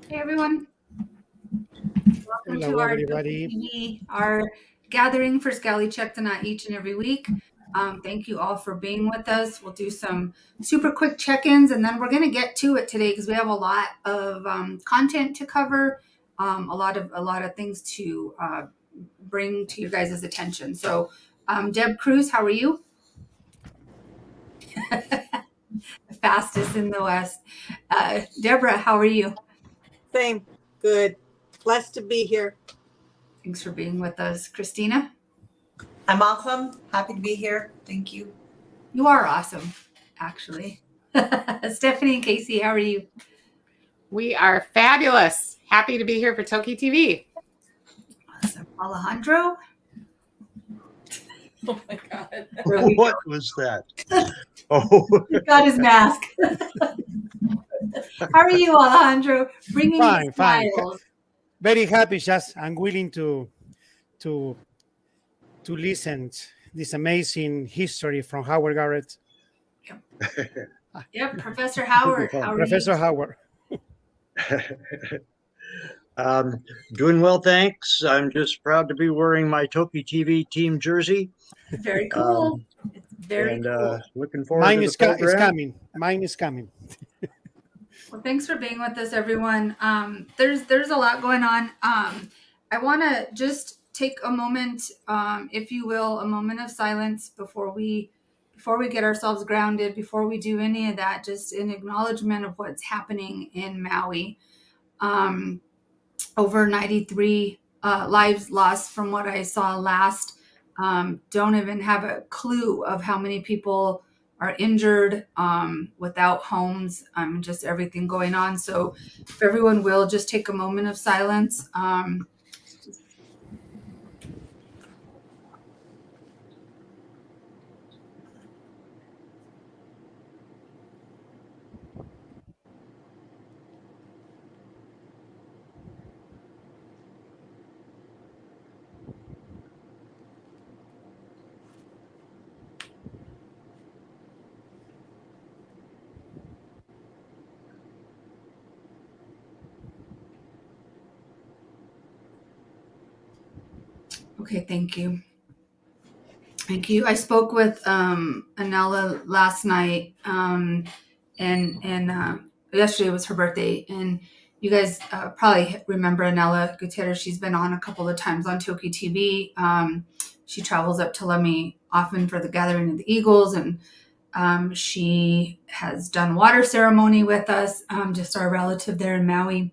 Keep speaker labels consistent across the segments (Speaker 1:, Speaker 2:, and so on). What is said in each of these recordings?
Speaker 1: Hey everyone, welcome to
Speaker 2: Hello,
Speaker 1: our
Speaker 2: everybody.
Speaker 1: TokiTV, our gathering for Sk'aliCh'elh-tenaut each and every week. Thank you all for being with us. We'll do some super quick check-ins, and then we're going to get to it today because we have a lot of content to cover, a lot of things to bring to your guys' attention. So, Deb Cruz, how are you? The fastest in the West. Deborah, how are you?
Speaker 3: Same. Good. Blessed to be here.
Speaker 1: Thanks for being with us, Christina.
Speaker 4: I'm awesome. Happy to be here. Thank you.
Speaker 1: You are awesome, actually. Stephanie and Casey, how are you?
Speaker 2: We are fabulous. Happy to be here for TokiTV.
Speaker 1: Awesome. Alejandro?
Speaker 4: Oh my God.
Speaker 5: What was that? Oh,
Speaker 1: He got his mask. How are you, Alejandro? Bringing
Speaker 2: Fine,
Speaker 1: the
Speaker 2: fine.
Speaker 1: smiles.
Speaker 2: Very happy. Just I'm willing to to listen this amazing history from Howard Garrett,
Speaker 1: Yep, Professor Howard, how are you?
Speaker 2: Professor Howard.
Speaker 5: Doing well, thanks. I'm just proud to be wearing my TokiTV team jersey.
Speaker 1: Very cool. It's very cool.
Speaker 5: Looking forward
Speaker 2: Mine
Speaker 5: to
Speaker 2: is,
Speaker 5: the program.
Speaker 2: is coming. Mine is coming.
Speaker 1: Well, thanks for being with us, everyone. There's a lot going on. I want to just take a moment, if you will, a moment of silence before we get ourselves grounded, before we do any of that, just in acknowledgement of what's happening in Maui. Over 93 lives lost from what I saw last. Don't even have a clue of how many people are injured, without homes, just everything going on. So if everyone will just take a moment of silence. Okay, thank you. Thank you. I spoke with Anela last night, and yesterday was her birthday, and you guys probably remember Anela Gutierrez. She's been on a couple of times on Toki TV. She travels up to Lummi often for the Gathering of the Eagles, and she has done water ceremony with us, just our relative there in Maui,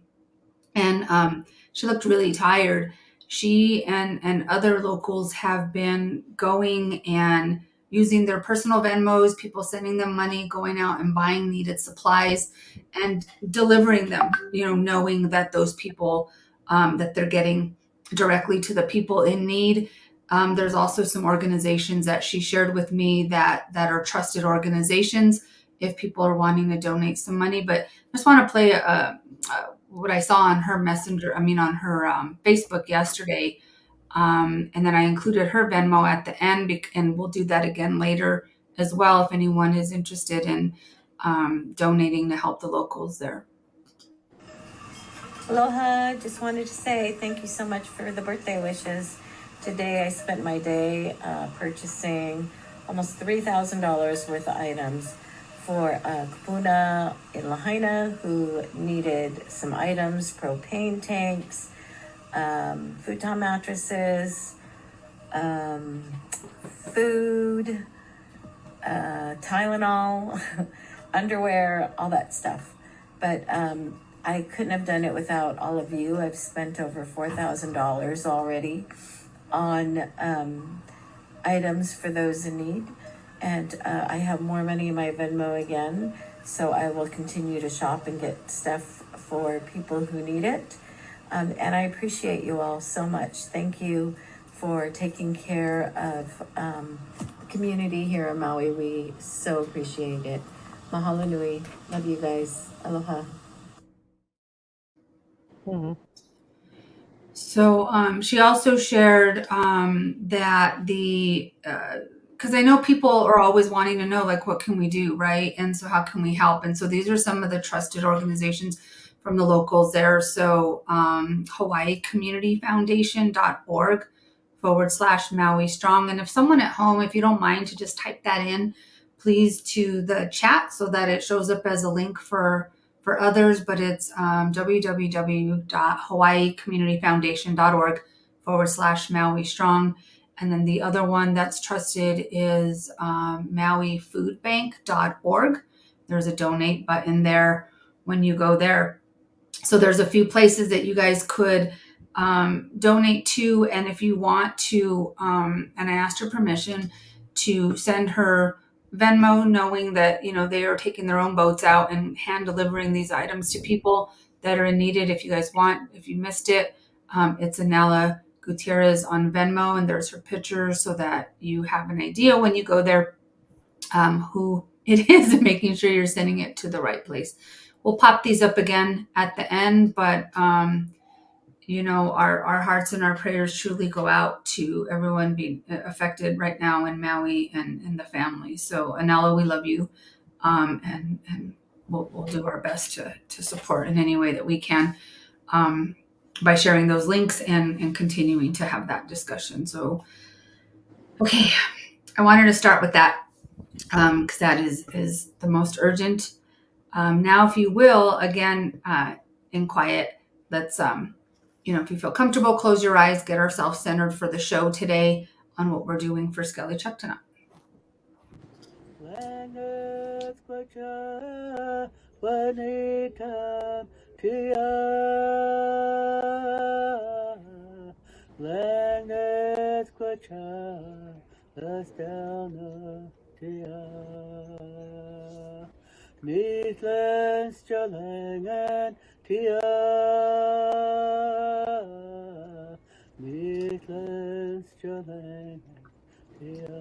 Speaker 1: and she looked really tired. She and other locals have been going and using their personal Venmos, people sending them money, going out and buying needed supplies and delivering them, knowing that those people, that they're getting directly to the people in need. There's also some organizations that she shared with me that are trusted organizations if people are wanting to donate some money. But I just want to play what I saw on her on her Facebook yesterday. And then I included her Venmo at the end, and we'll do that again later as well if anyone is interested in donating to help the locals there.
Speaker 6: Aloha, just wanted to say thank you so much for the birthday wishes. Today I spent my day purchasing almost $3,000 worth of items for Kupuna in Lahaina who needed some items, propane tanks, futon mattresses, food, Tylenol, underwear, all that stuff. But I couldn't have done it without all of you. I've spent over $4,000 already on items for those in need. And I have more money in my Venmo again. So I will continue to shop and get stuff for people who need it. And I appreciate you all so much. Thank you for taking care of the community here in Maui. We so appreciate it. Mahalo nui. Love you guys. Aloha.
Speaker 1: So she also shared that because I know people are always wanting to know, like, what can we do, right? And so how can we help? And so these are some of the trusted organizations. from the locals there. So HawaiiCommunityFoundation.org/Maui Strong. And if someone at home, if you don't mind to just type that in, please, to the chat so that it shows up as a link for others. But it's www.hawaiicommunityfoundation.org/Maui Strong. And then the other one that's trusted is MauiFoodBank.org. There's a donate button there when you go there. So there's a few places that you guys could donate to. And if you want to, and I asked her permission to send her Venmo, knowing that, they are taking their own boats out and hand delivering these items to people that are in needed. If you guys want, if you missed it, it's Anela Gutierrez on Venmo, and there's her picture so that you have an idea when you go there who it is, and making sure you're sending it to the right place. We'll pop these up again at the end, but our hearts and our prayers truly go out to everyone being affected right now in Maui and the family. So Anela, we love you, and we'll do our best to support in any way that we can, by sharing those links and continuing to have that discussion. So, okay, I wanted to start with that because that is the most urgent. Now, if you will, again, in quiet, let's, if you feel comfortable, close your eyes, get ourselves centered for the show today on what we're doing for Sk'aliCh'elh-tenaut.
Speaker 7: Midlands jalangan tia, Midlands jalangan tia.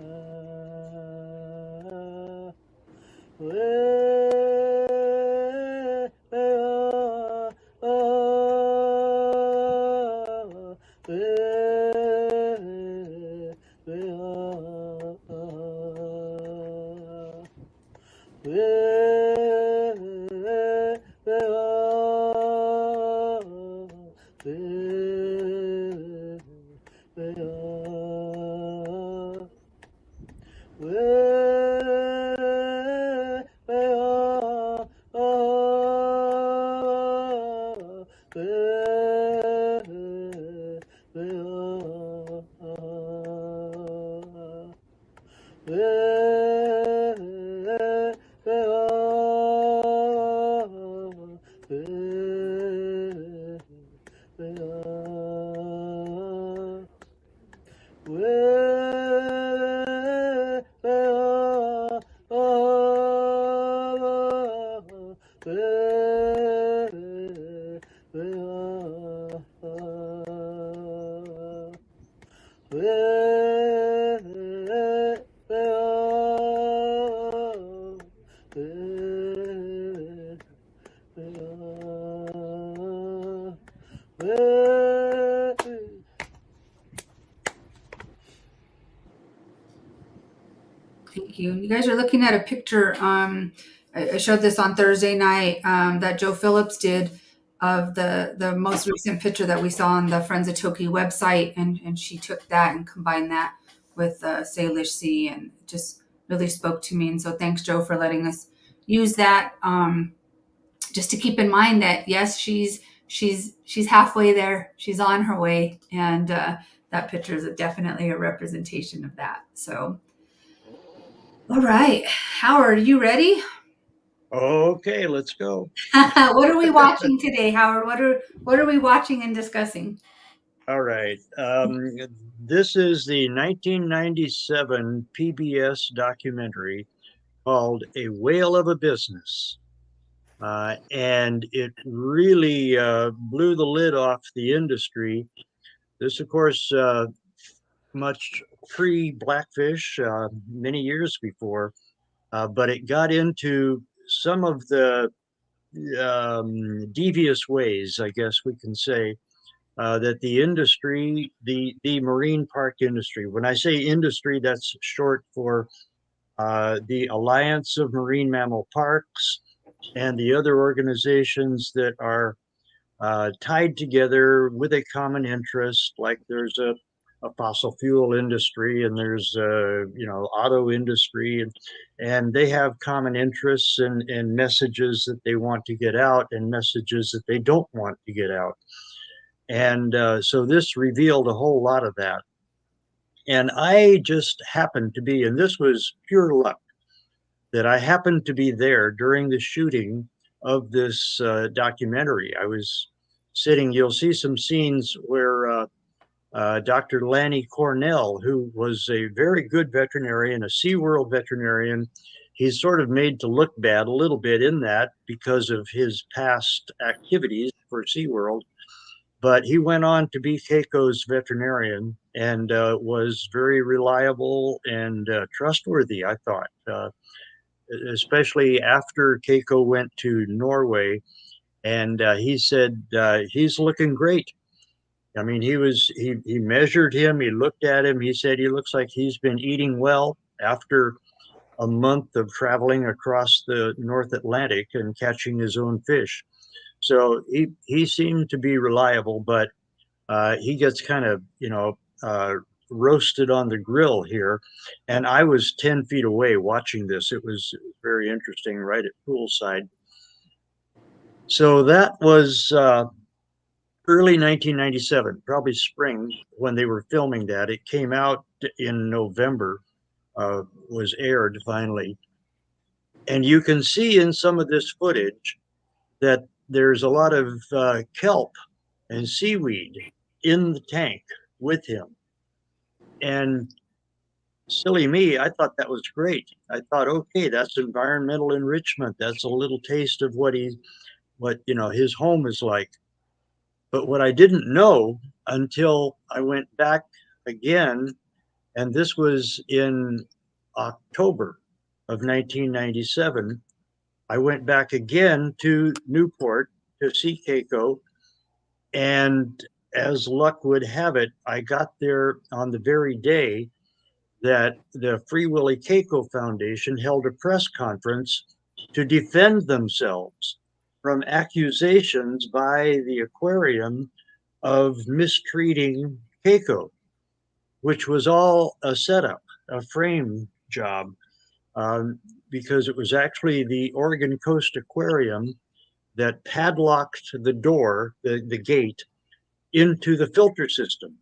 Speaker 1: Thank you. You guys are looking at a picture. I showed this on Thursday night that Joe Phillips did of the most recent picture that we saw on the Friends of Toki website, and she took that and combined that with Sk'aliCh'elh Sea, and it just really spoke to me. And so thanks, Joe, for letting us use that. Just to keep in mind that yes, she's halfway there. She's on her way, and that picture is definitely a representation of that. So. All right, Howard, are you ready?
Speaker 5: Okay, let's go.
Speaker 1: What are we watching today, Howard? What are we watching and discussing?
Speaker 5: All right. This is the 1997 PBS documentary called A Whale of a Business. And it really blew the lid off the industry. This, of course, much pre-Blackfish, many years before, but it got into some of the devious ways, I guess we can say, that the industry, the marine park industry, when I say industry, that's short for the Alliance of Marine Mammal Parks, and the other organizations that are tied together with a common interest, like there's a fossil fuel industry and there's auto industry, and they have common interests and messages that they want to get out and messages that they don't want to get out. And so this revealed a whole lot of that. And I just happened to be, and this was pure luck, that I happened to be there during the shooting of this documentary. I was sitting, you'll see some scenes where Dr. Lanny Cornell, who was a very good veterinarian, a SeaWorld veterinarian, he's sort of made to look bad a little bit in that because of his past activities for SeaWorld. But he went on to be Keiko's veterinarian and was very reliable and trustworthy, I thought, especially after Keiko went to Norway. And he said he's looking great. I mean, he measured him, he looked at him, he said he looks like he's been eating well after a month of traveling across the North Atlantic and catching his own fish. So he seemed to be reliable, but he gets kind of, roasted on the grill here. And I was 10 feet away watching this. It was very interesting, right at poolside. So that was early 1997, probably spring when they were filming that. It came out in November, was aired finally. And you can see in some of this footage that there's a lot of kelp and seaweed in the tank with him. And silly me, I thought that was great. I thought, okay, that's environmental enrichment. That's a little taste of what his home is like. But what I didn't know until I went back again, and this was in October of 1997, I went back again to Newport to see Keiko. And as luck would have it, I got there on the very day that the Free Willy Keiko Foundation held a press conference to defend themselves from accusations by the aquarium of mistreating Keiko, which was all a setup, a frame job, because it was actually the Oregon Coast Aquarium that padlocked the door, the gate, into the filter system.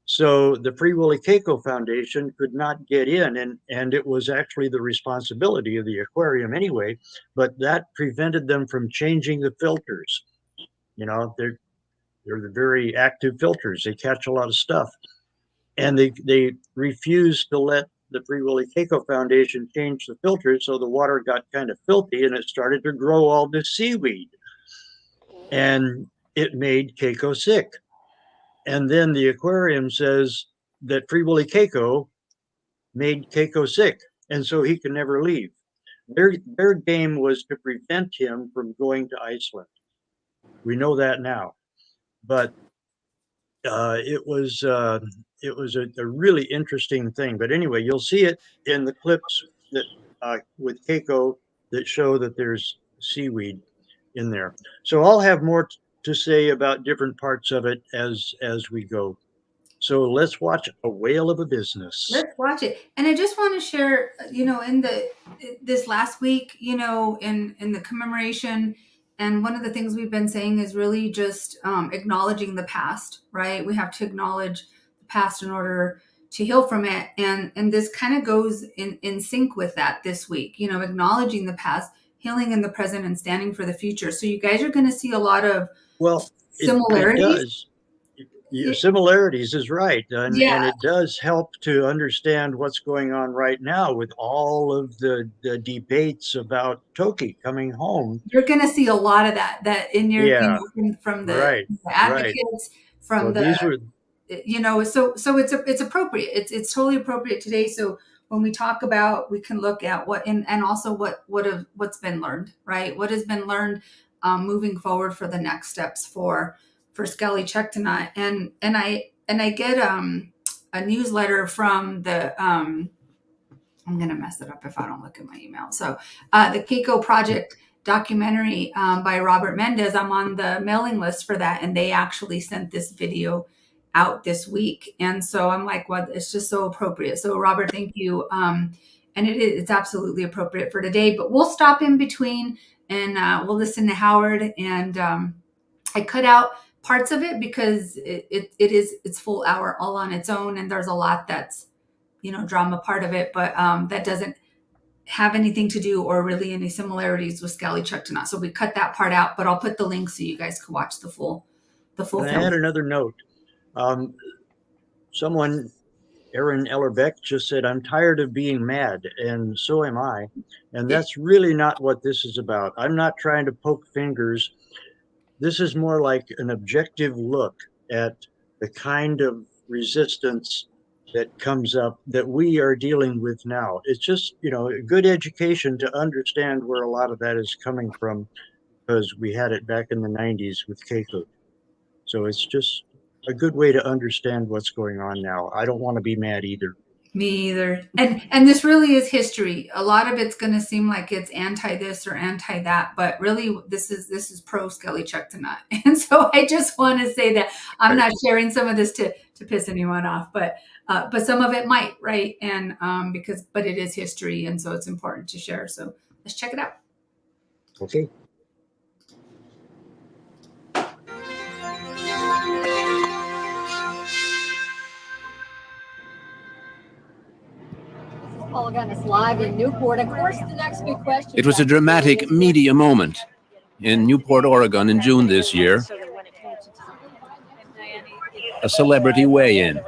Speaker 5: So the Free Willy Keiko Foundation could not get in, and it was actually the responsibility of the aquarium anyway, but that prevented them from changing the filters. They're the very active filters. They catch a lot of stuff. And they refused to let the Free Willy Keiko Foundation change the filters, so the water got kind of filthy and it started to grow all this seaweed. And it made Keiko sick. And then the aquarium says that Free Willy Keiko made Keiko sick, and so he can never leave. Their game was to prevent him from going to Iceland. We know that now, but it was a really interesting thing. But anyway, you'll see it in the clips that with Keiko that show that there's seaweed in there. So I'll have more to say about different parts of it as we go. So let's watch A Whale of a Business.
Speaker 1: Let's watch it. And I just want to share, in this last week, in the commemoration, and one of the things we've been saying is really just acknowledging the past, right? We have to acknowledge the past in order to heal from it. And this kind of goes in sync with that this week, acknowledging the past, healing in the present, and standing for the future. So you guys are going to see a lot of similarities.
Speaker 5: It does. Similarities is right. And it does help to understand what's going on right now with all of the debates about Toki coming home.
Speaker 1: You're going to see a lot of that in your, from the advocates, from
Speaker 5: these were,
Speaker 1: so it's appropriate. It's totally appropriate today. So when we talk about, we can look at what, and also what's been learned, right? What has been learned moving forward for the next steps for Sk'aliCh'elh-tenaut. And I get a newsletter from the I'm gonna mess it up if I don't look at my email. So the Keiko Project documentary by Robert Mendez. I'm on the mailing list for that, and they actually sent this video out this week. And so I'm like, well, it's just so appropriate. So Robert, thank you. And it's absolutely appropriate for today, but we'll stop in between and we'll listen to Howard. And I cut out parts of it because it's full hour all on its own. And there's a lot that's, drama part of it, but that doesn't have anything to do or really any similarities with Sk'aliCh'elh-tenaut. So we cut that part out, but I'll put the link so you guys can watch the full
Speaker 5: And
Speaker 1: film.
Speaker 5: I had another note. Someone, Aaron Ellerbeck, just said, "I'm tired of being mad," and so am I. And that's really not what this is about. I'm not trying to poke fingers. This is more like an objective look at the kind of resistance that comes up that we are dealing with now. It's just, a good education to understand where a lot of that is coming from, because we had it back in the 90s with Keiko. So it's just a good way to understand what's going on now. I don't want to be mad either.
Speaker 1: Me either. And this really is history. A lot of it's going to seem like it's anti this or anti that, but really this is pro Sk'aliCh'elh-tenaut. And so I just want to say that I'm not sharing some of this to piss anyone off, but some of it might, right? And but it is history, and so it's important to share. So let's check it out.
Speaker 5: Okay.
Speaker 8: Live in Newport. Of course, the next big question.
Speaker 9: It was a dramatic media moment in Newport, Oregon in June this year. A celebrity weigh-in.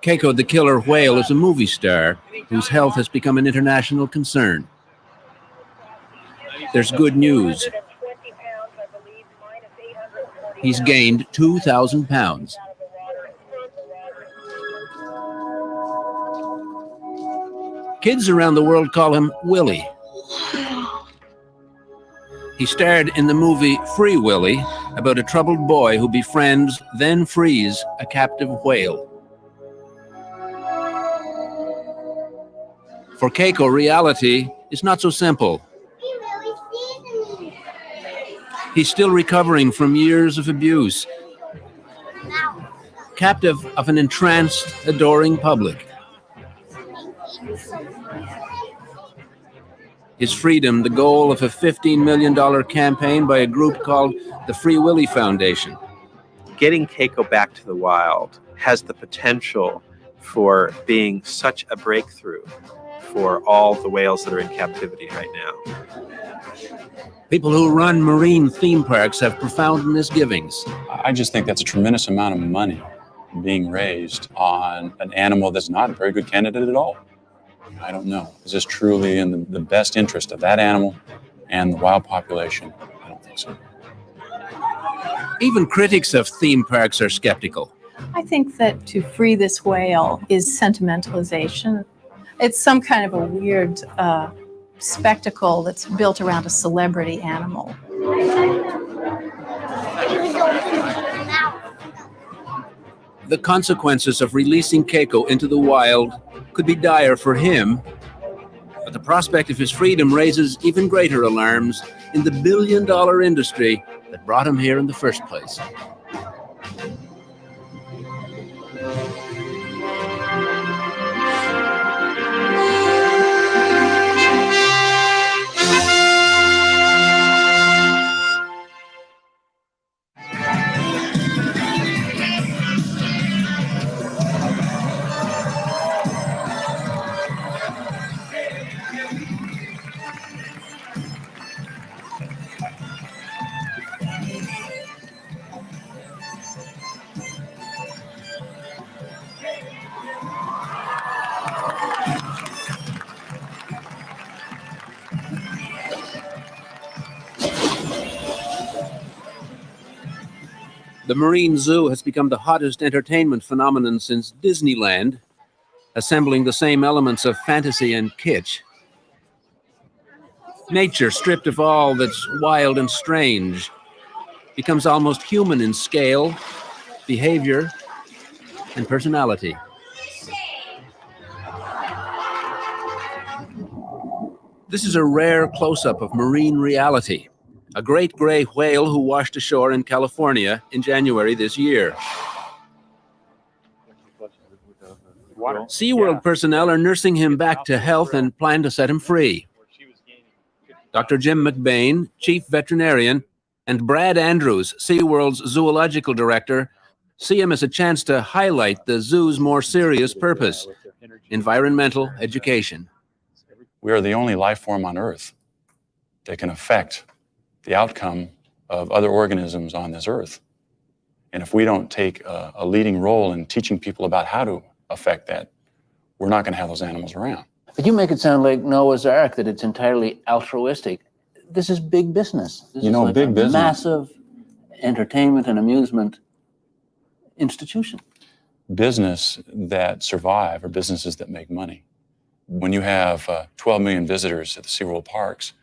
Speaker 9: Keiko the killer whale is a movie star whose health has become an international concern. There's good news. He's gained 2,000 pounds. Kids around the world call him Willie. He starred in the movie Free Willy, about a troubled boy who befriends, then frees, a captive whale. For Keiko, reality is not so simple. He's still recovering from years of abuse, captive of an entranced, adoring public. His freedom, the goal of a $15 million campaign by a group called the Free Willy Foundation.
Speaker 10: Getting Keiko back to the wild has the potential for being such a breakthrough for all the whales that are in captivity right now.
Speaker 9: People who run marine theme parks have profound misgivings.
Speaker 11: I just think that's a tremendous amount of money being raised on an animal that's not a very good candidate at all. I don't know. Is this truly in the best interest of that animal and the wild population? I don't think so.
Speaker 9: Even critics of theme parks are skeptical.
Speaker 12: I think that to free this whale is sentimentalization. It's some kind of a weird spectacle that's built around a celebrity animal.
Speaker 9: The consequences of releasing Keiko into the wild could be dire for him, but the prospect of his freedom raises even greater alarms in the billion-dollar industry that brought him here in the first place. The Marine Zoo has become the hottest entertainment phenomenon since Disneyland, assembling the same elements of fantasy and kitsch. Nature, stripped of all that's wild and strange, becomes almost human in scale, behavior, and personality. This is a rare close-up of marine reality. A great gray whale who washed ashore in California in January this year. SeaWorld personnel are nursing him back to health and plan to set him free. Dr. Jim McBain, chief veterinarian, and Brad Andrews, SeaWorld's zoological director, see him as a chance to highlight the zoo's more serious purpose: environmental education.
Speaker 11: We are the only life form on Earth that can affect the outcome of other organisms on this Earth. And if we don't take a leading role in teaching people about how to affect that, we're not going to have those animals around.
Speaker 13: But you make it sound like Noah's Ark, that it's entirely altruistic. This is big business. This is like
Speaker 11: big business.
Speaker 13: Massive entertainment and amusement institution.
Speaker 11: Business that survive are businesses that make money. When you have 12 million visitors at the SeaWorld parks,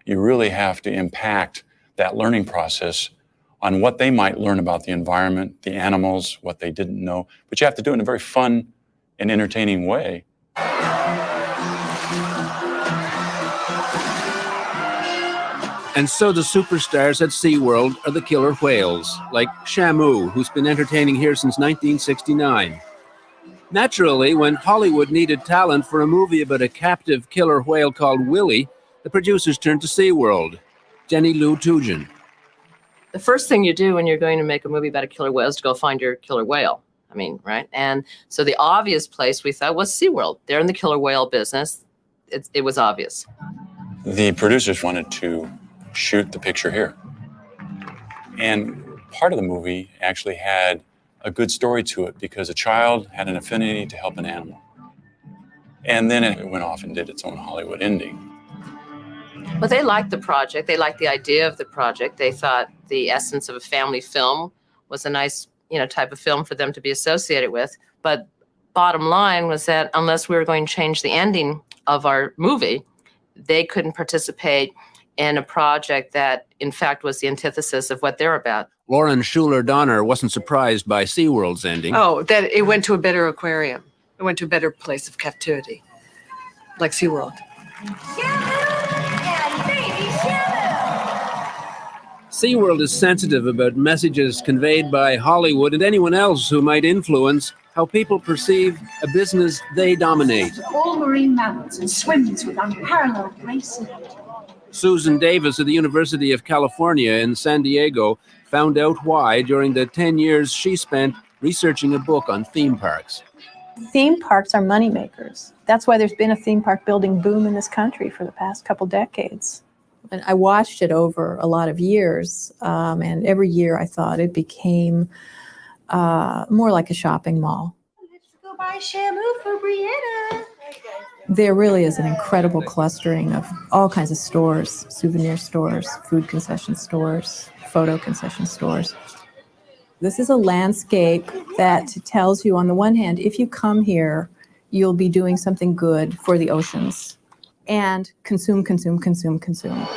Speaker 11: you really have to impact that learning process on what they might learn about the environment, the animals, what they didn't know. But you have to do it in a very fun and entertaining way.
Speaker 9: And so the superstars at SeaWorld are the killer whales, like Shamu, who's been entertaining here since 1969. Naturally, when Hollywood needed talent for a movie about a captive killer whale called Willie, the producers turned to SeaWorld. Jenny Lou Tugin.
Speaker 14: The first thing you do when you're going to make a movie about a killer whale is to go find your killer whale. I mean, right? And so the obvious place we thought was SeaWorld. They're in the killer whale business. It was obvious.
Speaker 11: The producers wanted to shoot the picture here. And part of the movie actually had a good story to it because a child had an affinity to help an animal. And then it went off and did its own Hollywood ending.
Speaker 14: Well, they liked the project. They liked the idea of the project. They thought the essence of a family film was a nice, type of film for them to be associated with. But bottom line was that unless we were going to change the ending of our movie, they couldn't participate in a project that, in fact, was the antithesis of what they're about.
Speaker 9: Lauren Schuler-Donner wasn't surprised by SeaWorld's ending.
Speaker 15: Oh, that it went to a better aquarium. It went to a better place of captivity, like SeaWorld.
Speaker 9: SeaWorld is sensitive about messages conveyed by Hollywood and anyone else who might influence how people perceive a business they dominate.
Speaker 16: All marine mammals and swims with unparalleled grace and beauty.
Speaker 9: Susan Davis of the University of California in San Diego found out why during the 10 years she spent researching a book on theme parks.
Speaker 12: Theme parks are moneymakers. That's why there's been a theme park building boom in this country for the past couple decades. And I watched it over a lot of years, and every year I thought it became more like a shopping mall.
Speaker 16: Let's go buy Shamu for Brianna.
Speaker 12: There really is an incredible clustering of all kinds of stores, souvenir stores, food concession stores, photo concession stores. This is a landscape that tells you, on the one hand, if you come here, you'll be doing something good for the oceans. And consume, consume, consume, consume.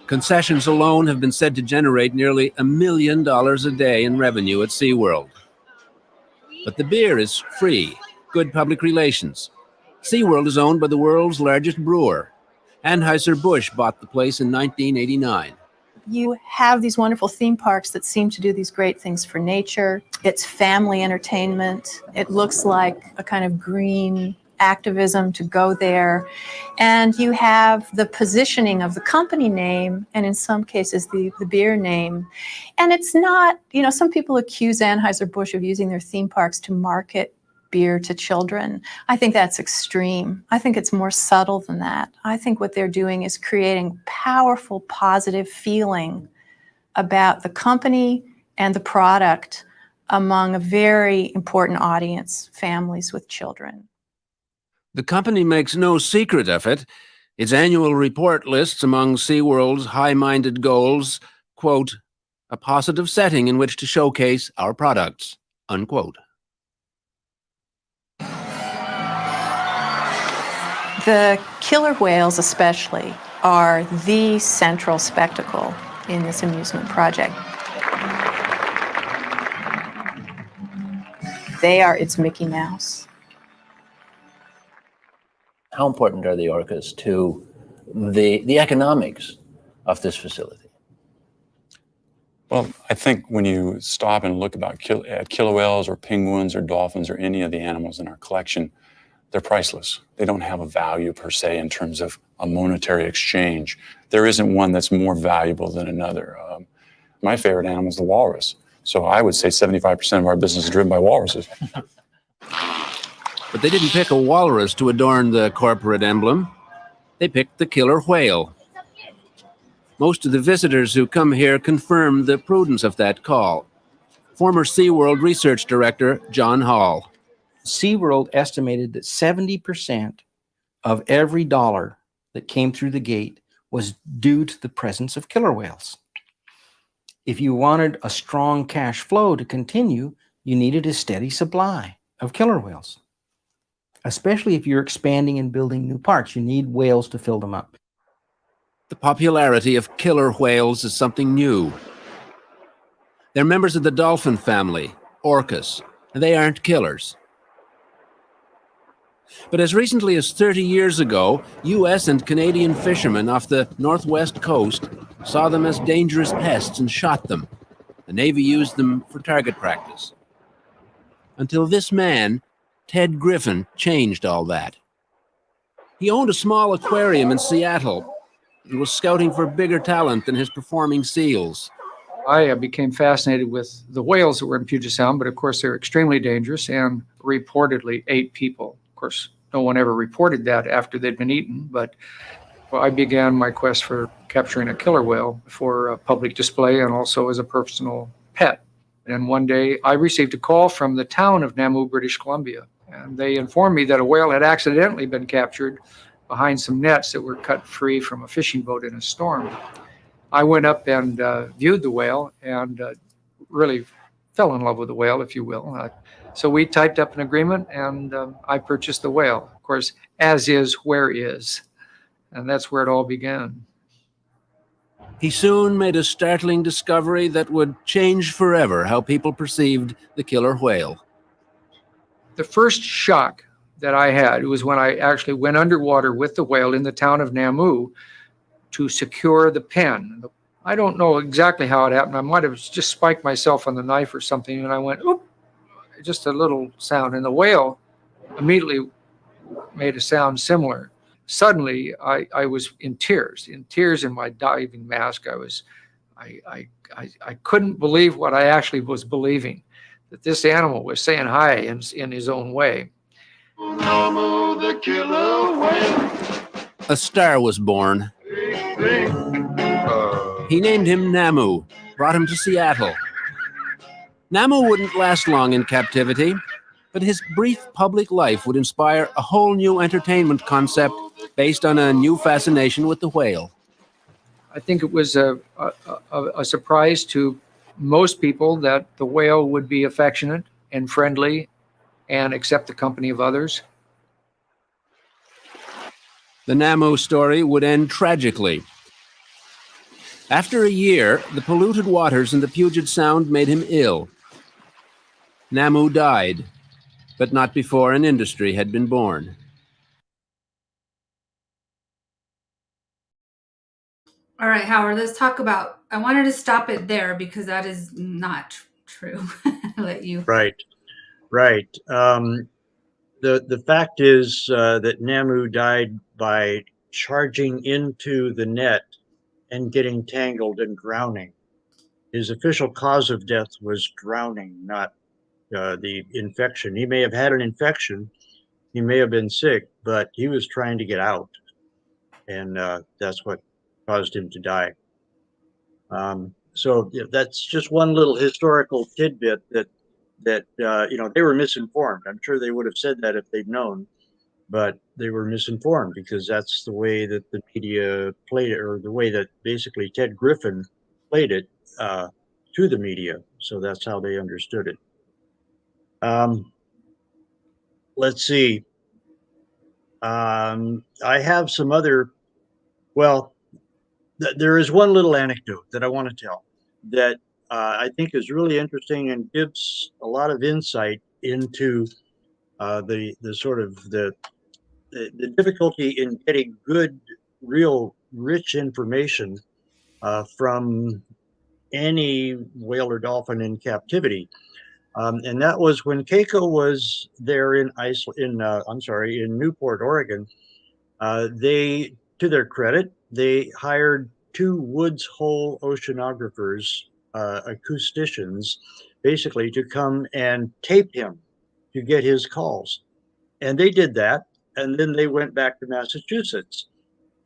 Speaker 9: Concessions alone have been said to generate nearly $1 million a day in revenue at SeaWorld. But the beer is free. Good public relations. SeaWorld is owned by the world's largest brewer. Anheuser-Busch bought the place in 1989.
Speaker 12: You have these wonderful theme parks that seem to do these great things for nature. It's family entertainment. It looks like a kind of green activism to go there. And you have the positioning of the company name, and in some cases the beer name. And it's not, some people accuse Anheuser-Busch of using their theme parks to market beer to children. I think that's extreme. I think it's more subtle than that. I think what they're doing is creating powerful, positive feeling about the company and the product among a very important audience, families with children.
Speaker 9: The company makes no secret of it. Its annual report lists among SeaWorld's high-minded goals, quote, a positive setting in which to showcase our products, unquote.
Speaker 12: The killer whales especially are the central spectacle in this amusement project. They are its Mickey Mouse.
Speaker 13: How important are the orcas to the economics of this facility?
Speaker 11: Well, I think when you stop and look at killer whales or penguins or dolphins or any of the animals in our collection, they're priceless. They don't have a value per se in terms of a monetary exchange. There isn't one that's more valuable than another. My favorite animal is the walrus. So I would say 75% of our business is driven by walruses.
Speaker 9: But they didn't pick a walrus to adorn the corporate emblem. They picked the killer whale. Most of the visitors who come here confirm the prudence of that call. Former SeaWorld Research Director John Hall.
Speaker 17: SeaWorld estimated that 70% of every dollar that came through the gate was due to the presence of killer whales. If you wanted a strong cash flow to continue, you needed a steady supply of killer whales. Especially if you're expanding and building new parks, you need whales to fill them up.
Speaker 9: The popularity of killer whales is something new. They're members of the dolphin family, orcas, and they aren't killers. But as recently as 30 years ago, U.S. and Canadian fishermen off the northwest coast saw them as dangerous pests and shot them. The Navy used them for target practice. Until this man, Ted Griffin, changed all that. He owned a small aquarium in Seattle and was scouting for bigger talent than his performing seals.
Speaker 18: I became fascinated with the whales that were in Puget Sound, but of course they're extremely dangerous and reportedly ate people. Of course, no one ever reported that after they'd been eaten, but I began my quest for capturing a killer whale for public display and also as a personal pet. And one day I received a call from the town of Namu, British Columbia, and they informed me that a whale had accidentally been captured behind some nets that were cut free from a fishing boat in a storm. I went up and viewed the whale and really fell in love with the whale, if you will. So we typed up an agreement and I purchased the whale. Of course, as is, where is. And that's where it all began.
Speaker 9: He soon made a startling discovery that would change forever how people perceived the killer whale.
Speaker 18: The first shock that I had was when I actually went underwater with the whale in the town of Namu to secure the pen. I don't know exactly how it happened. I might have just spiked myself on the knife or something, and I went, oop, just a little sound. And the whale immediately made a sound similar. Suddenly, I was in tears in my diving mask. I couldn't believe what I actually was believing, that this animal was saying hi in his own way.
Speaker 19: Namu, the killer whale.
Speaker 9: A star was born. He named him Namu, brought him to Seattle. Namu wouldn't last long in captivity, but his brief public life would inspire a whole new entertainment concept based on a new fascination with the whale.
Speaker 18: I think it was a surprise to most people that the whale would be affectionate and friendly and accept the company of others.
Speaker 9: The Namu story would end tragically. After a year, the polluted waters in the Puget Sound made him ill. Namu died, but not before an industry had been born.
Speaker 1: All right, Howard, let's talk about, I wanted to stop it there because that is not true. I'll let you.
Speaker 5: Right. The fact is that Namu died by charging into the net and getting tangled and drowning. His official cause of death was drowning, not the infection. He may have had an infection, he may have been sick, but he was trying to get out, and that's what caused him to die. So that's just one little historical tidbit that they were misinformed. I'm sure they would have said that if they'd known, but they were misinformed because that's the way that the media played it, or the way that basically Ted Griffin played it to the media. So that's how they understood it. Let's see. I have some other, well, there is one little anecdote that I want to tell that I think is really interesting and gives a lot of insight into the sort of the the difficulty in getting good, real, rich information from any whale or dolphin in captivity. And that was when Keiko was there in in Newport, Oregon. They, to their credit, they hired 2 Woods Hole oceanographers, acousticians, basically to come and tape him to get his calls. And they did that. And then they went back to Massachusetts,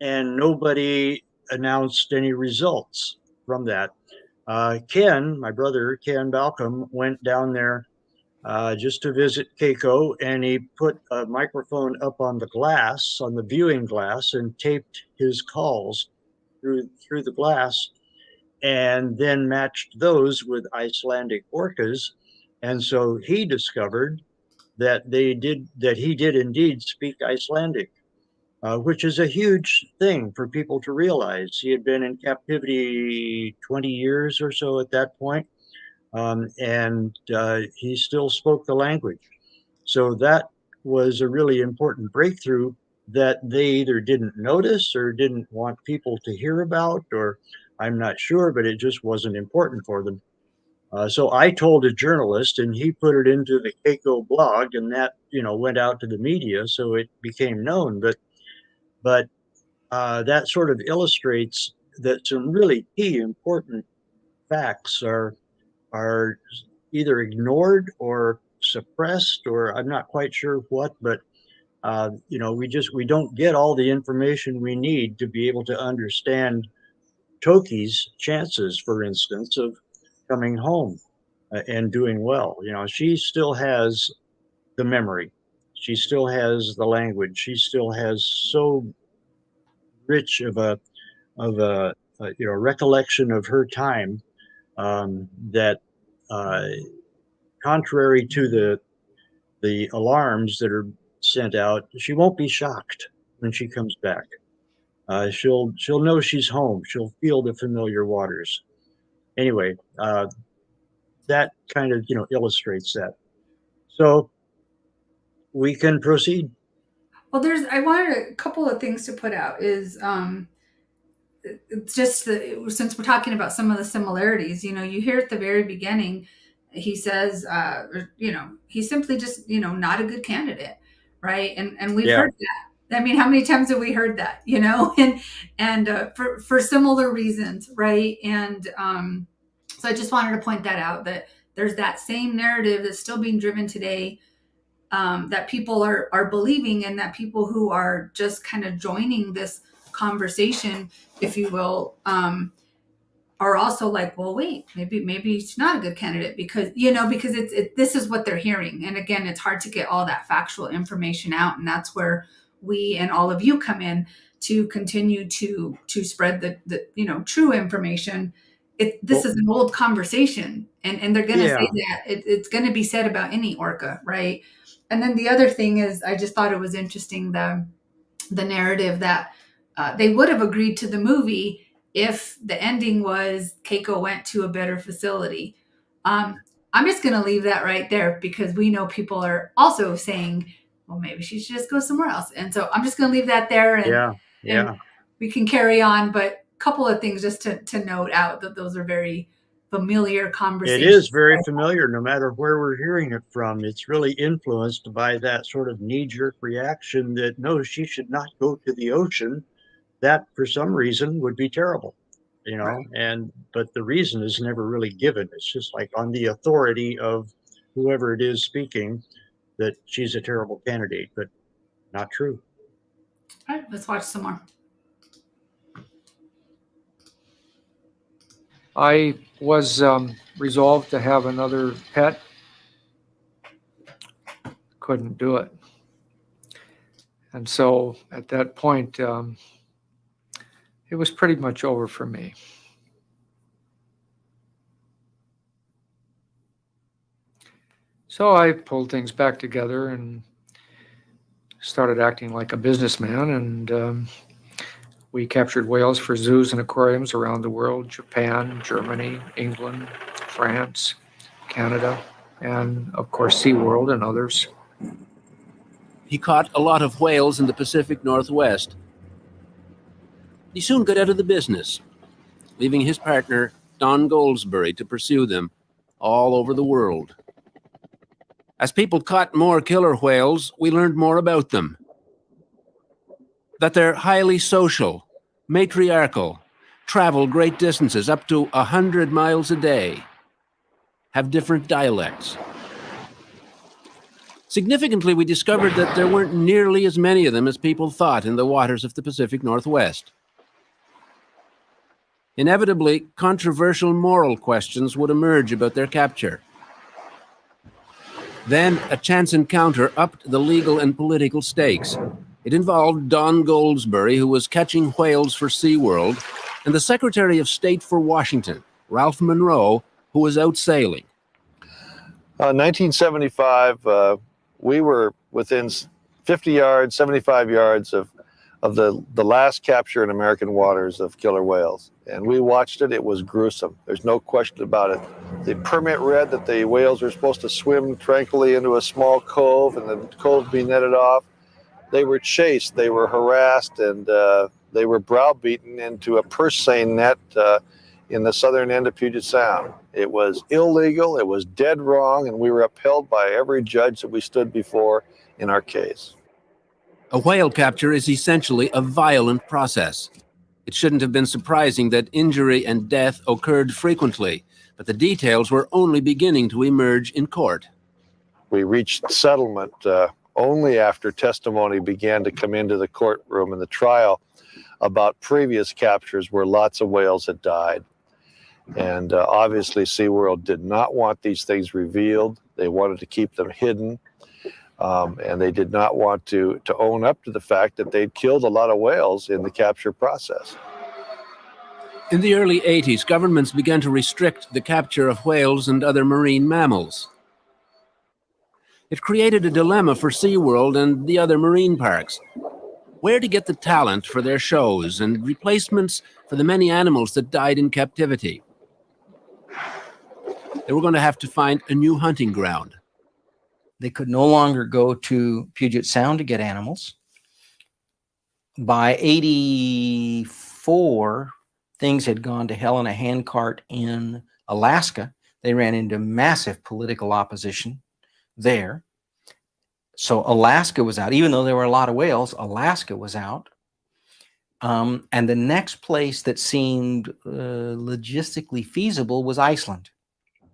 Speaker 5: and nobody announced any results from that. Ken, my brother, Ken Balcom, went down there just to visit Keiko, and he put a microphone up on the glass, on the viewing glass, and taped his calls through the glass, and then matched those with Icelandic orcas. And so he discovered that he did indeed speak Icelandic, which is a huge thing for people to realize. He had been in captivity 20 years or so at that point, and he still spoke the language. So that was a really important breakthrough that they either didn't notice or didn't want people to hear about, or I'm not sure, but it just wasn't important for them. So I told a journalist, and he put it into the Keiko blog, and that went out to the media, so it became known. But that sort of illustrates that some really key important facts are either ignored or suppressed, or I'm not quite sure what, but we don't get all the information we need to be able to understand Toki's chances, for instance, of coming home and doing well. She still has the memory, she still has the language, she still has so rich of a recollection of her time, that contrary to the alarms that are sent out, she won't be shocked when she comes back. She'll know she's home. She'll feel the familiar waters. Anyway, that kind of illustrates that. So we can proceed.
Speaker 1: Well, I wanted a couple of things to put out. Is just since we're talking about some of the similarities, you hear at the very beginning, he says, he's simply just, not a good candidate. Right. And we've heard that. I mean, how many times have we heard that, and for similar reasons. Right. And so I just wanted to point that out, that there's that same narrative that's still being driven today, that people are believing, and that people who are just kind of joining this conversation, if you will, are also like, well, wait, maybe she's not a good candidate, because this is what they're hearing. And again, it's hard to get all that factual information out, and that's where we and all of you come in to continue to spread the true information. This is an old conversation, and they're going to say that it's going to be said about any orca, right? And then the other thing is, I just thought it was interesting, the narrative that they would have agreed to the movie if the ending was Keiko went to a better facility. I'm just going to leave that right there, because we know people are also saying, well, maybe she should just go somewhere else. And so I'm just going to leave that there, and we can carry on. But a couple of things just to note out, that those are very familiar conversations.
Speaker 5: It is very familiar, no matter where we're hearing it from. It's really influenced by that sort of knee-jerk reaction that, no, she should not go to the ocean. That, for some reason, would be terrible, right. But the reason is never really given. It's just like on the authority of whoever it is speaking, that she's a terrible candidate, but not true.
Speaker 1: All right, let's watch some more.
Speaker 18: I was resolved to have another pet. Couldn't do it. And so at that point, it was pretty much over for me. So I pulled things back together and started acting like a businessman, and we captured whales for zoos and aquariums around the world: Japan, Germany, England, France, Canada, and of course SeaWorld and others.
Speaker 9: He caught a lot of whales in the Pacific Northwest. He soon got out of the business, leaving his partner, Don Goldsberry, to pursue them all over the world. As people caught more killer whales, we learned more about them. That they're highly social, matriarchal, travel great distances, up to 100 miles a day, have different dialects. Significantly, we discovered that there weren't nearly as many of them as people thought in the waters of the Pacific Northwest. Inevitably, controversial moral questions would emerge about their capture. Then, a chance encounter upped the legal and political stakes. It involved Don Goldsberry, who was catching whales for SeaWorld, and the Secretary of State for Washington, Ralph Monroe, who was out sailing.
Speaker 20: 1975, we were within 50 yards, 75 yards of the last capture in American waters of killer whales. And we watched it. It was gruesome. There's no question about it. The permit read that the whales were supposed to swim tranquilly into a small cove and the cove be netted off. They were chased, they were harassed, and they were browbeaten into a purse seine net in the southern end of Puget Sound. It was illegal, it was dead wrong, and we were upheld by every judge that we stood before in our case.
Speaker 9: A whale capture is essentially a violent process. It shouldn't have been surprising that injury and death occurred frequently, but the details were only beginning to emerge in court.
Speaker 20: We reached settlement only after testimony began to come into the courtroom in the trial about previous captures where lots of whales had died. And obviously SeaWorld did not want these things revealed. They wanted to keep them hidden. And they did not want to own up to the fact that they'd killed a lot of whales in the capture process.
Speaker 9: In the early 80s, governments began to restrict the capture of whales and other marine mammals. It created a dilemma for SeaWorld and the other marine parks. Where to get the talent for their shows and replacements for the many animals that died in captivity. They were going to have to find a new hunting ground.
Speaker 17: They could no longer go to Puget Sound to get animals. By 84, things had gone to hell in a handcart in Alaska. They ran into massive political opposition there. So Alaska was out. Even though there were a lot of whales, Alaska was out. And the next place that seemed logistically feasible was Iceland.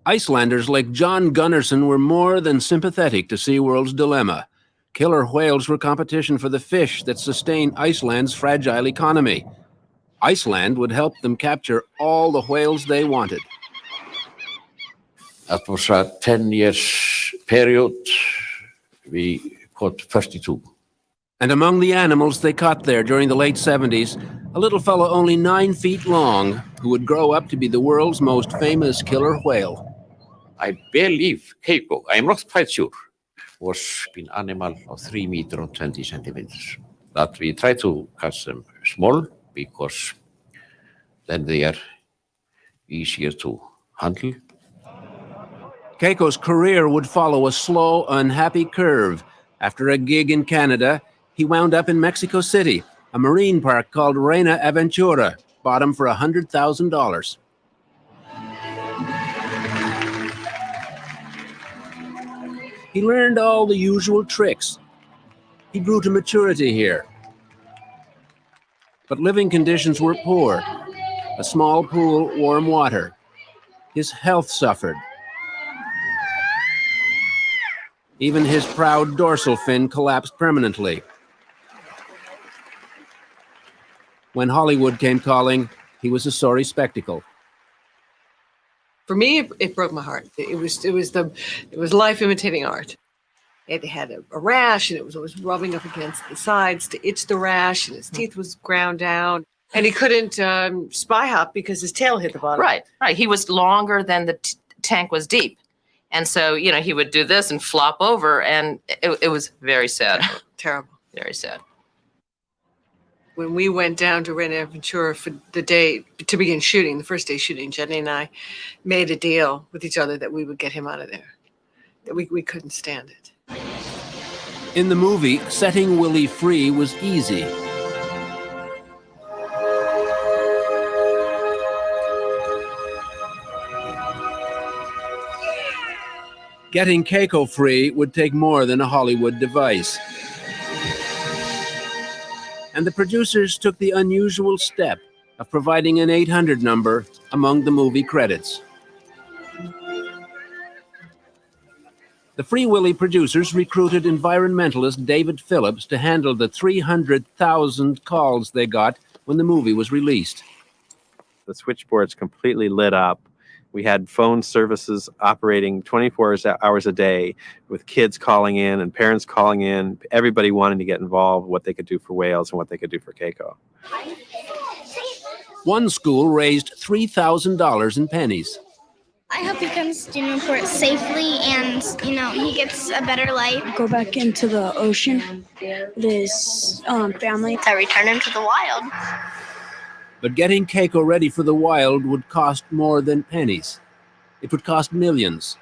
Speaker 9: Icelanders like John Gunnarsson were more than sympathetic to SeaWorld's dilemma. Killer whales were competition for the fish that sustain Iceland's fragile economy. Iceland would help them capture all the whales they wanted.
Speaker 13: That was a 10 years period. We caught 32.
Speaker 9: And among the animals they caught there during the late 70s, a little fellow only 9 feet long who would grow up to be the world's most famous killer whale.
Speaker 13: I believe Keiko, I'm not quite sure, was an animal of 3 meters and 20 centimeters. That we try to catch them small because then they are easier to handle.
Speaker 9: Keiko's career would follow a slow, unhappy curve. After a gig in Canada, he wound up in Mexico City. A marine park called Reina Aventura bought him for $100,000. He learned all the usual tricks. He grew to maturity here. But living conditions were poor. A small pool, warm water. His health suffered. Even his proud dorsal fin collapsed permanently. When Hollywood came calling, he was a sorry spectacle.
Speaker 15: For me, it broke my heart. It was life imitating art. It had a rash, and it was always rubbing up against the sides to itch the rash, and his teeth was ground down, and he couldn't spy hop because his tail hit the bottom.
Speaker 14: Right. He was longer than the tank was deep. And so, he would do this and flop over, and it was very sad.
Speaker 15: Terrible.
Speaker 14: Very sad.
Speaker 15: When we went down to Reina Aventura for the day to begin shooting, the first day shooting, Jenny and I made a deal with each other that we would get him out of there, that we couldn't stand it.
Speaker 9: In the movie, setting Willie free was easy. Getting Keiko free would take more than a Hollywood device. And the producers took the unusual step of providing an 800 number among the movie credits. The Free Willy producers recruited environmentalist David Phillips to handle the 300,000 calls they got when the movie was released.
Speaker 10: The switchboards completely lit up. We had phone services operating 24 hours a day with kids calling in and parents calling in, everybody wanting to get involved, what they could do for whales and what they could do for Keiko.
Speaker 9: One school raised $3,000 in pennies.
Speaker 21: I hope he comes to Newport safely and, he gets a better life.
Speaker 22: Go back into the ocean, this family.
Speaker 21: To return him to the wild.
Speaker 9: But getting Keiko ready for the wild would cost more than pennies. It would cost millions.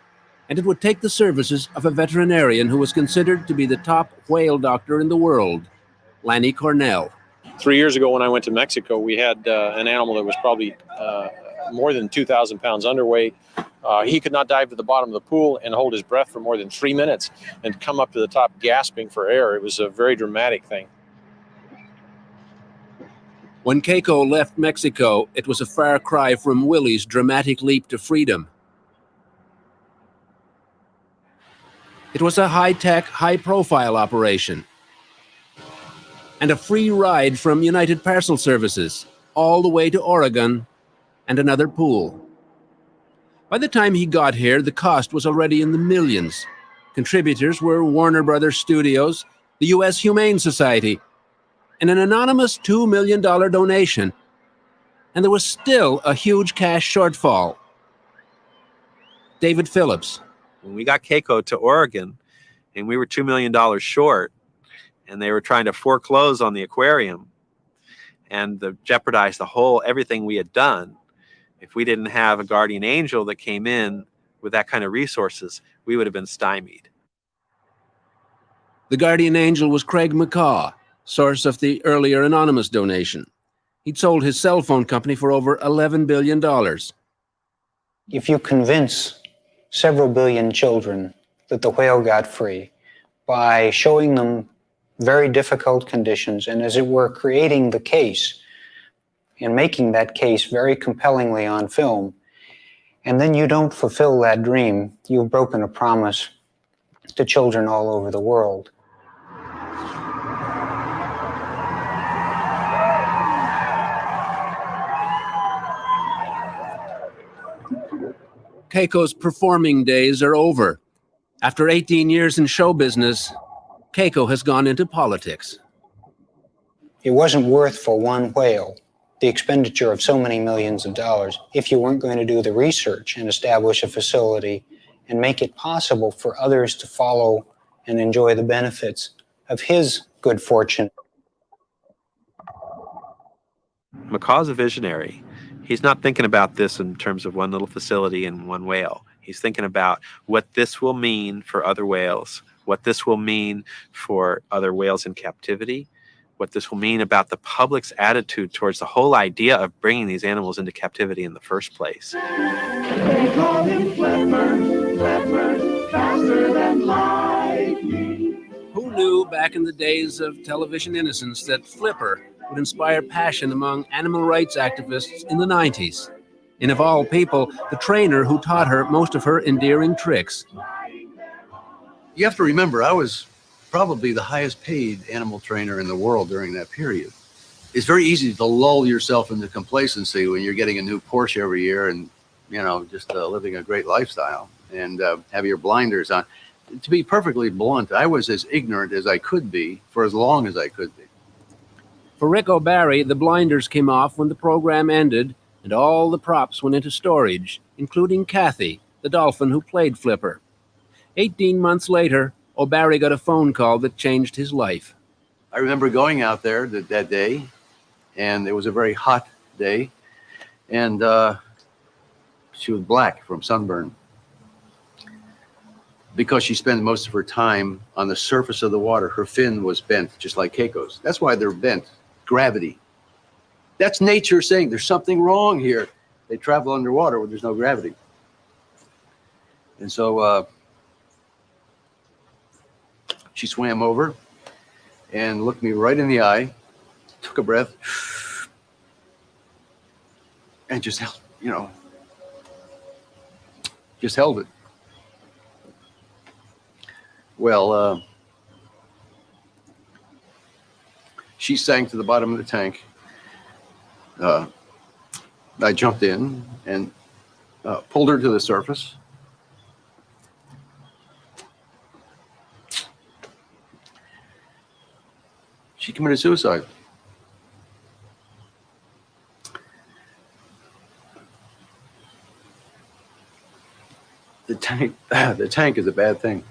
Speaker 9: And it would take the services of a veterinarian who was considered to be the top whale doctor in the world, Lanny Cornell.
Speaker 23: 3 years ago when I went to Mexico, we had an animal that was probably more than 2,000 pounds underweight. He could not dive to the bottom of the pool and hold his breath for more than 3 minutes and come up to the top gasping for air. It was a very dramatic thing.
Speaker 9: When Keiko left Mexico, it was a far cry from Willie's dramatic leap to freedom. It was a high-tech, high-profile operation. And a free ride from United Parcel Services, all the way to Oregon, and another pool. By the time he got here, the cost was already in the millions. Contributors were Warner Brothers Studios, the U.S. Humane Society, and an anonymous $2 million donation. And there was still a huge cash shortfall. David Phillips.
Speaker 10: When we got Keiko to Oregon, and we were $2 million short, and they were trying to foreclose on the aquarium and jeopardize everything we had done. If we didn't have a guardian angel that came in with that kind of resources, we would have been stymied.
Speaker 9: The guardian angel was Craig McCaw, source of the earlier anonymous donation. He'd sold his cell phone company for over $11 billion.
Speaker 24: If you convince several billion children that the whale got free by showing them very difficult conditions and, as it were, creating the case and making that case very compellingly on film, and then you don't fulfill that dream, you've broken a promise to children all over the world.
Speaker 9: Keiko's performing days are over. After 18 years in show business, Keiko has gone into politics.
Speaker 24: It wasn't worth for one whale the expenditure of so many millions of dollars if you weren't going to do the research and establish a facility and make it possible for others to follow and enjoy the benefits of his good fortune.
Speaker 10: McCaw's a visionary. He's not thinking about this in terms of one little facility and one whale. He's thinking about what this will mean for other whales, what this will mean for other whales in captivity, what this will mean about the public's attitude towards the whole idea of bringing these animals into captivity in the first place.
Speaker 19: They call him Flipper, faster than lightning.
Speaker 9: Who knew back in the days of television innocence that Flipper would inspire passion among animal rights activists in the 90s? And of all people, the trainer who taught her most of her endearing tricks.
Speaker 25: You have to remember, I was probably the highest paid animal trainer in the world during that period. It's very easy to lull yourself into complacency when you're getting a new Porsche every year and, just living a great lifestyle and have your blinders on. To be perfectly blunt, I was as ignorant as I could be for as long as I could be.
Speaker 9: For Rick O'Barry, the blinders came off when the program ended and all the props went into storage, including Kathy, the dolphin who played Flipper. 18 months later, O'Barry got a phone call that changed his life.
Speaker 25: I remember going out there that day, and it was a very hot day, and she was black from sunburn. because she spends most of her time on the surface of the water. Her fin was bent, just like Keiko's. That's why they're bent. Gravity. That's nature saying there's something wrong here. They travel underwater where there's no gravity. And so she swam over and looked me right in the eye, took a breath, and just held, just held it. Well, she sank to the bottom of the tank. I jumped in and pulled her to the surface. She committed suicide. The tank is a bad thing.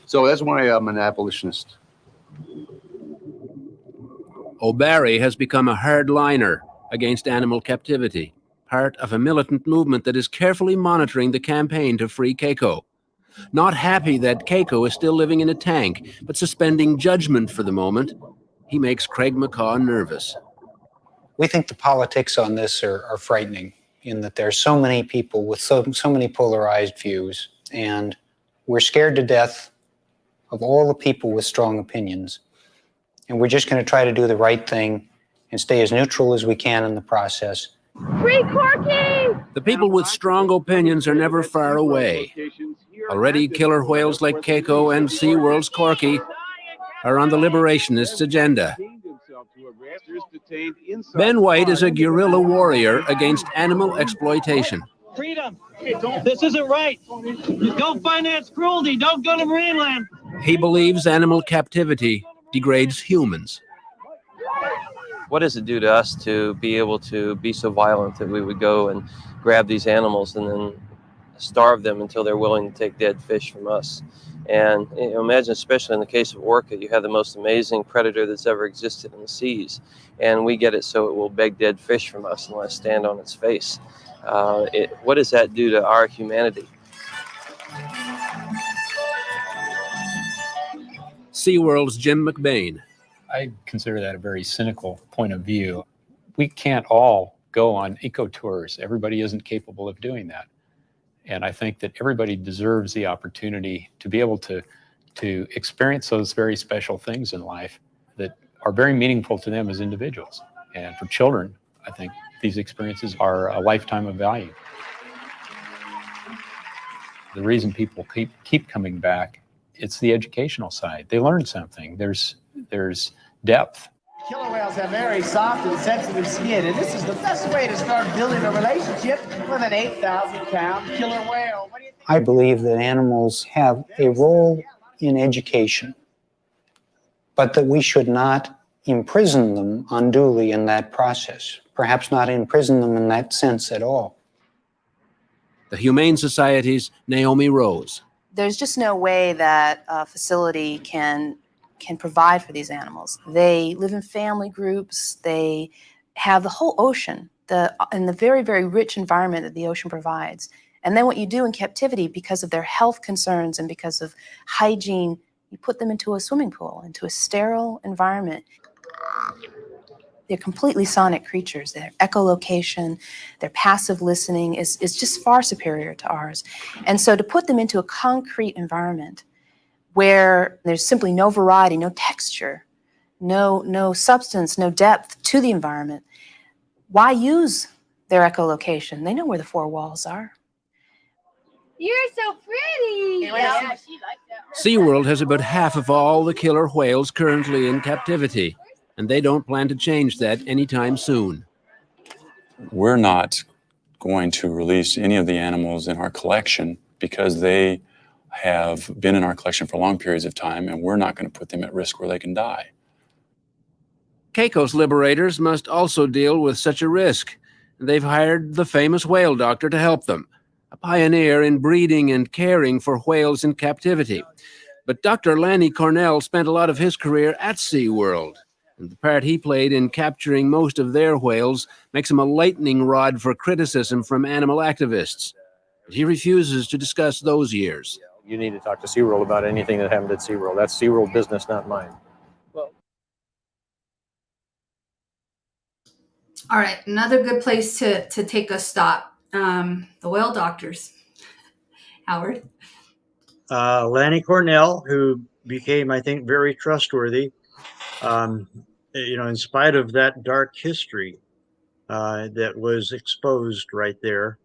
Speaker 25: So that's why I'm an abolitionist.
Speaker 9: O'Barry has become a hardliner against animal captivity, part of a militant movement that is carefully monitoring the campaign to free Keiko. Not happy that Keiko is still living in a tank, but suspending judgment for the moment, he makes Craig McCaw nervous.
Speaker 24: We think the politics on this are frightening, in that there's so many people with so many polarized views, and we're scared to death of all the people with strong opinions. And we're just going to try to do the right thing and stay as neutral as we can in the process.
Speaker 19: Free Corky!
Speaker 9: The people with strong opinions are never far away. Already, killer whales like Keiko and SeaWorld's Corky are on the liberationists' agenda. Ben White is a guerrilla warrior against animal exploitation.
Speaker 2: Freedom. This isn't right. You don't finance cruelty. Don't go to Marineland.
Speaker 9: He believes animal captivity degrades humans.
Speaker 3: What does it do to us to be able to be so violent that we would go and grab these animals and then starve them until they're willing to take dead fish from us? And imagine, especially in the case of orca, you have the most amazing predator that's ever existed in the seas, and we get it so it will beg dead fish from us and let us stand on its face. What does that do to our humanity?
Speaker 9: SeaWorld's Jim McBain.
Speaker 4: I consider that a very cynical point of view. We can't all go on eco-tours. Everybody isn't capable of doing that. And I think that everybody deserves the opportunity to be able to experience those very special things in life that are very meaningful to them as individuals. And for children, I think these experiences are a lifetime of value. The reason people keep coming back, it's the educational side. They learn something. There's depth.
Speaker 6: Killer whales have very soft and sensitive skin, and this is the best way to start building a relationship with an 8,000-pound killer whale. What do you think?
Speaker 24: I believe that animals have a role in education, but that we should not imprison them unduly in that process, perhaps not imprison them in that sense at all.
Speaker 9: The Humane Society's Naomi Rose.
Speaker 7: There's just no way that a facility can provide for these animals. They live in family groups. They have the whole ocean, and the very, very rich environment that the ocean provides. And then what you do in captivity, because of their health concerns and because of hygiene, you put them into a swimming pool, into a sterile environment. They're completely sonic creatures. Their echolocation, their passive listening is just far superior to ours. And so to put them into a concrete environment where there's simply no variety, no texture, no substance, no depth to the environment, why use their echolocation? They know where the four walls are.
Speaker 19: You're so pretty. Yeah, she liked that.
Speaker 9: SeaWorld has about half of all the killer whales currently in captivity, and they don't plan to change that anytime soon.
Speaker 11: We're not going to release any of the animals in our collection because they have been in our collection for long periods of time, and we're not going to put them at risk where they can die.
Speaker 9: Keiko's liberators must also deal with such a risk. They've hired the famous whale doctor to help them, a pioneer in breeding and caring for whales in captivity. But Dr. Lanny Cornell spent a lot of his career at SeaWorld, and the part he played in capturing most of their whales makes him a lightning rod for criticism from animal activists. He refuses to discuss those years.
Speaker 23: You need to talk to SeaWorld about anything that happened at SeaWorld. That's SeaWorld business, not mine.
Speaker 1: All right, another good place to take a stop. The whale doctors. Howard.
Speaker 5: Lanny Cornell, who became, I think, very trustworthy, in spite of that dark history that was exposed right there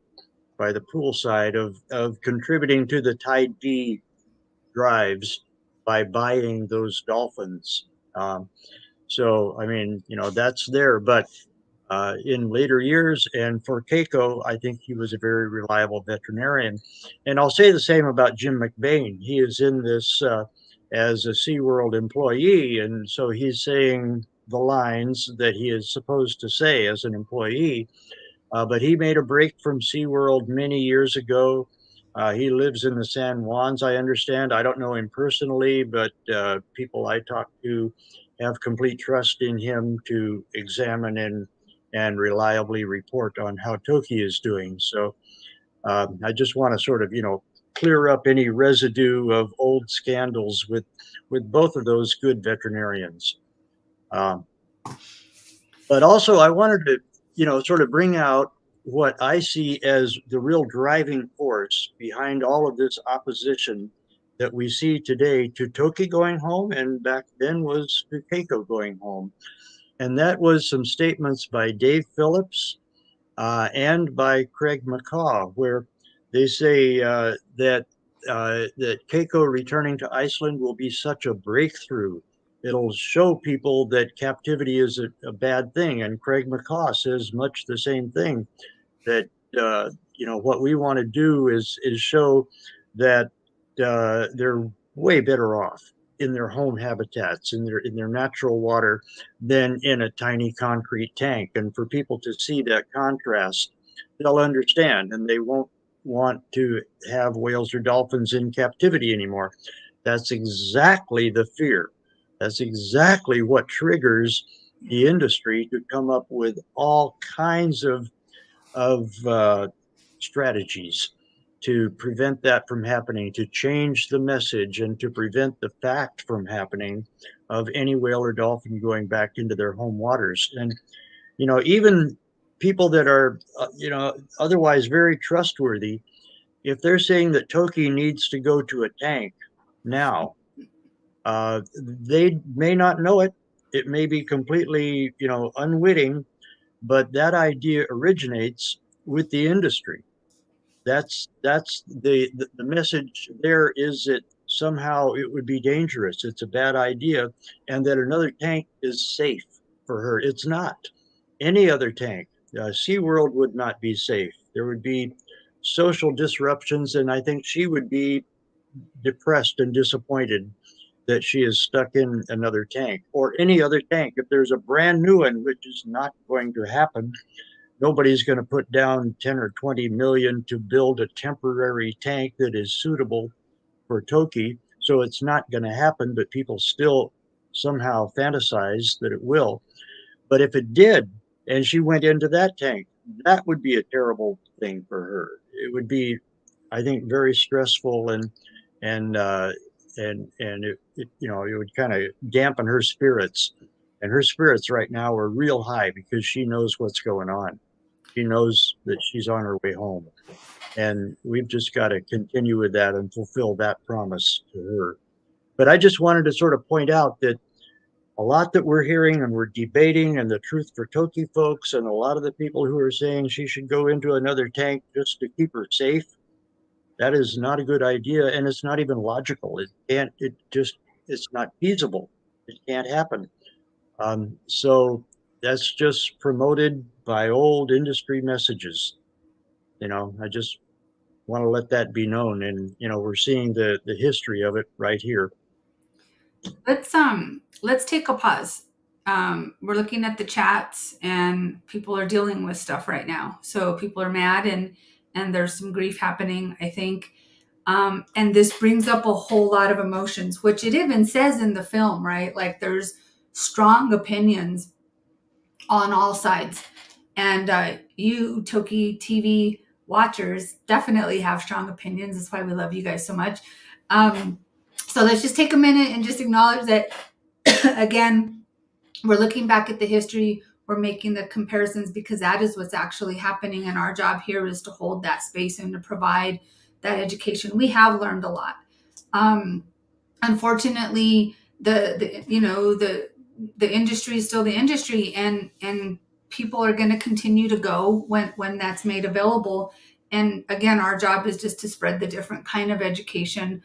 Speaker 5: by the poolside of contributing to the Tide D drives by buying those dolphins. So, I mean, that's there. But in later years, and for Keiko, I think he was a very reliable veterinarian. And I'll say the same about Jim McBain. He is in this as a SeaWorld employee, and so he's saying the lines that he is supposed to say as an employee. But he made a break from SeaWorld many years ago. He lives in the San Juans, I understand. I don't know him personally, but people I talk to have complete trust in him to examine and reliably report on how Toki is doing. So I just want to sort of, clear up any residue of old scandals with both of those good veterinarians. But also I wanted to, sort of bring out what I see as the real driving force behind all of this opposition that we see today to Toki going home, and back then was to Keiko going home. And that was some statements by Dave Phillips and by Craig McCaw, where they say that Keiko returning to Iceland will be such a breakthrough. It'll show people that captivity is a bad thing. And Craig McCaw says much the same thing, that, what we want to do is show that they're way better off in their home habitats, in their natural water, than in a tiny concrete tank. And for people to see that contrast, they'll understand, and they won't want to have whales or dolphins in captivity anymore. That's exactly the fear. That's exactly what triggers the industry to come up with all kinds of strategies to prevent that from happening, to change the message, and to prevent the fact from happening of any whale or dolphin going back into their home waters. And, even people that are, otherwise very trustworthy, if they're saying that Toki needs to go to a tank now, they may not know it. It may be completely, unwitting, but that idea originates with the industry. That's the message there, is that somehow it would be dangerous. It's a bad idea, and that another tank is safe for her. It's not. Any other tank, SeaWorld would not be safe. There would be social disruptions, and I think she would be depressed and disappointed that she is stuck in another tank, or any other tank. If there's a brand new one, which is not going to happen, nobody's going to put down 10 or 20 million to build a temporary tank that is suitable for Toki. So it's not going to happen, but people still somehow fantasize that it will. But if it did, and she went into that tank, that would be a terrible thing for her. It would be, I think, very stressful, and it would kind of dampen her spirits. And her spirits right now are real high because she knows what's going on. She knows that she's on her way home. And we've just got to continue with that and fulfill that promise to her. But I just wanted to sort of point out that a lot that we're hearing and we're debating, and the Truth for Toki folks, and a lot of the people who are saying she should go into another tank just to keep her safe, that is not a good idea. And it's not even logical. It's not feasible. It can't happen. So that's just promoted by old industry messages. I just want to let that be known. And, we're seeing the history of it right here.
Speaker 1: Let's take a pause. We're looking at the chats, and people are dealing with stuff right now. So people are mad, and there's some grief happening, I think. And this brings up a whole lot of emotions, which it even says in the film, right? Like, there's strong opinions on all sides. And you, TokiTV, watchers definitely have strong opinions. That's why we love you guys so much. So let's just take a minute and just acknowledge that, again, we're looking back at the history. We're making the comparisons because that is what's actually happening. And our job here is to hold that space and to provide that education. We have learned a lot. Unfortunately, the industry is still the industry, and people are going to continue to go when that's made available. And again, our job is just to spread the different kind of education.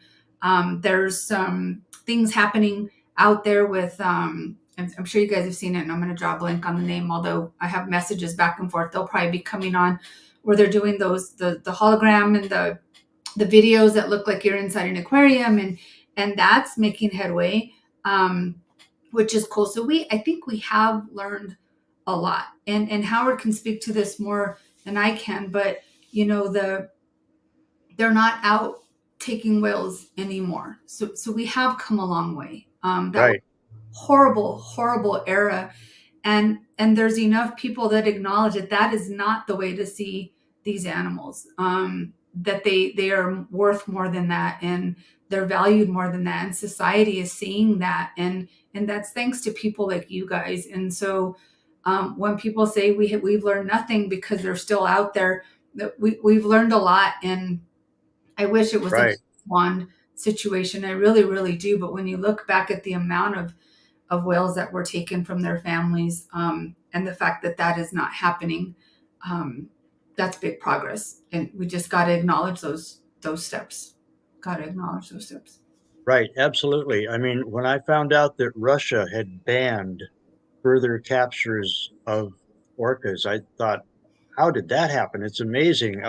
Speaker 1: There's some things happening out there with, I'm sure you guys have seen it, and I'm going to draw a blank on the name, although I have messages back and forth. They'll probably be coming on where they're doing those, the hologram and the videos that look like you're inside an aquarium, and that's making headway, which is cool. So I think we have learned a lot, and Howard can speak to this more than I can, but they're not out taking whales anymore. So we have come a long way. That
Speaker 5: Right.
Speaker 1: horrible era. And there's enough people that acknowledge that is not the way to see these animals, that they are worth more than that, and they're valued more than that. And society is seeing that. And that's thanks to people like you guys. And so when people say we've learned nothing because they're still out there, that we've learned a lot. And I wish it was a one situation. I really, really do. But when you look back at the amount of whales that were taken from their families, and the fact that is not happening, that's big progress. And we just got to acknowledge those steps.
Speaker 5: Right. Absolutely. I mean, when I found out that Russia had banned further captures of orcas, I thought, how did that happen? It's amazing.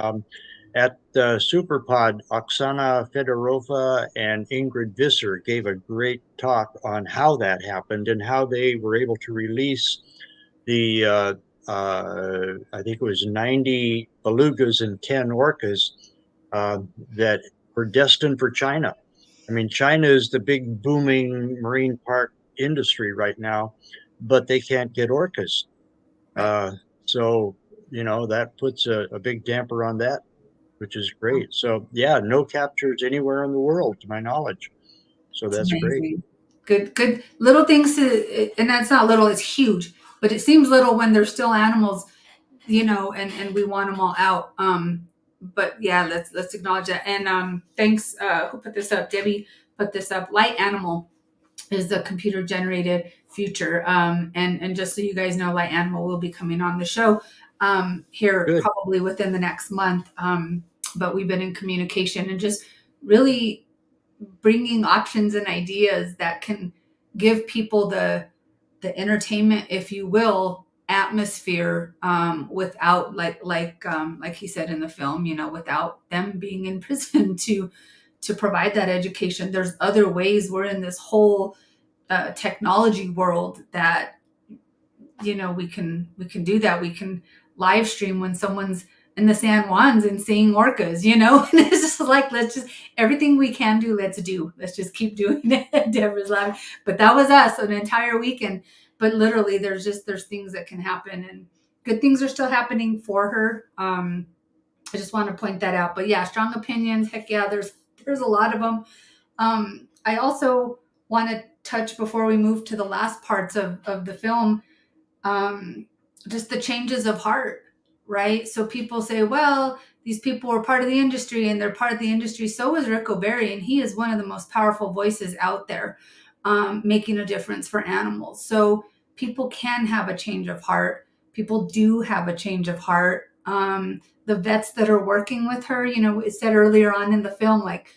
Speaker 5: At the Superpod, Oksana Fedorova and Ingrid Visser gave a great talk on how that happened and how they were able to release the, I think it was 90 belugas and 10 orcas that were destined for China. I mean, China is the big booming marine park industry right now, but they can't get orcas. So, that puts a big damper on that, which is great. So yeah, no captures anywhere in the world to my knowledge. So that's great.
Speaker 1: Good little things and that's not little, it's huge, but it seems little when there's still animals, and we want them all out. But yeah, let's acknowledge that. And thanks, who put this up? Debbie put this up. Light Animal is the computer generated future. And just so you guys know, Light Animal will be coming on the show here probably within the next month. But we've been in communication and just really bringing options and ideas that can give people the entertainment, if you will, atmosphere, without like he said in the film, without them being in prison to provide that education. There's other ways. We're in this whole technology world that we can do that. We can live stream when someone's in the San Juans and seeing orcas, and it's just like, everything we can do, let's just keep doing it. Deborah's laughing, but that was us an entire weekend. But literally there's things that can happen, and good things are still happening for her. I just want to point that out. But yeah, strong opinions. Heck yeah, there's a lot of them. I also want to touch, before we move to the last parts of the film, just the changes of heart, right? So people say, well, these people were part of the industry and they're part of the industry. So is Rick O'Barry, and he is one of the most powerful voices out there, making a difference for animals. So people can have a change of heart. People do have a change of heart. The vets that are working with her, it said earlier on in the film, like,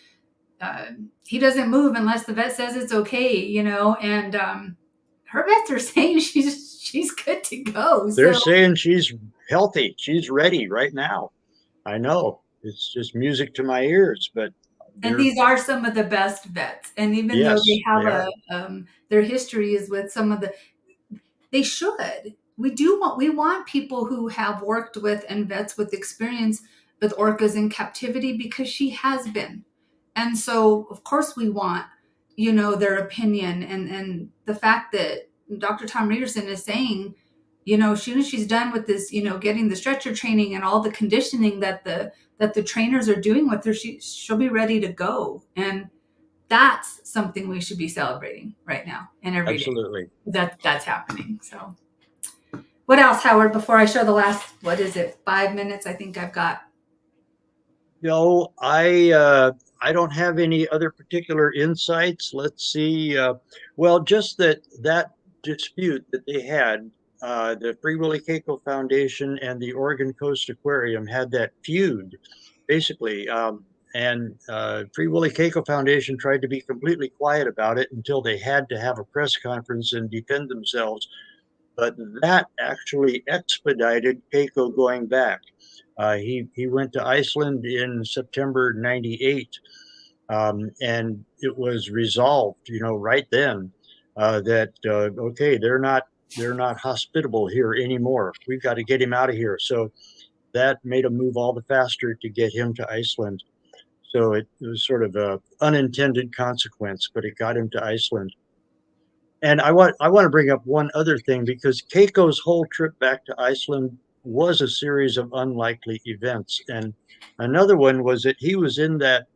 Speaker 1: he doesn't move unless the vet says it's okay, and her vets are saying she's good to go.
Speaker 5: They're saying she's healthy. She's ready right now. I know it's just music to my ears, but.
Speaker 1: And these are some of the best vets. And even though they have their history is with some of they should. We want people who have worked with and vets with experience with orcas in captivity, because she has been. And so of course we want, their opinion, and the fact that Dr. Tom Reederson is saying, as soon as she's done with this, getting the stretcher training and all the conditioning that the trainers are doing with her, she'll be ready to go. And that's something we should be celebrating right now and every day.
Speaker 5: Absolutely.
Speaker 1: That's happening. So what else, Howard, before I show the last, 5 minutes I think I've got?
Speaker 5: No, I don't have any other particular insights. Let's see. Well, just that dispute that they had, the Free Willy Keiko Foundation and the Oregon Coast Aquarium had that feud, basically. And Free Willy Keiko Foundation tried to be completely quiet about it until they had to have a press conference and defend themselves. But that actually expedited Keiko going back. He went to Iceland in September '98, and it was resolved, right then, that okay, they're not hospitable here anymore. We've got to get him out of here. So that made a move all the faster to get him to Iceland. So it was sort of a unintended consequence, but it got him to Iceland. And I want to bring up one other thing, because Keiko's whole trip back to Iceland was a series of unlikely events. And another one was that he was in the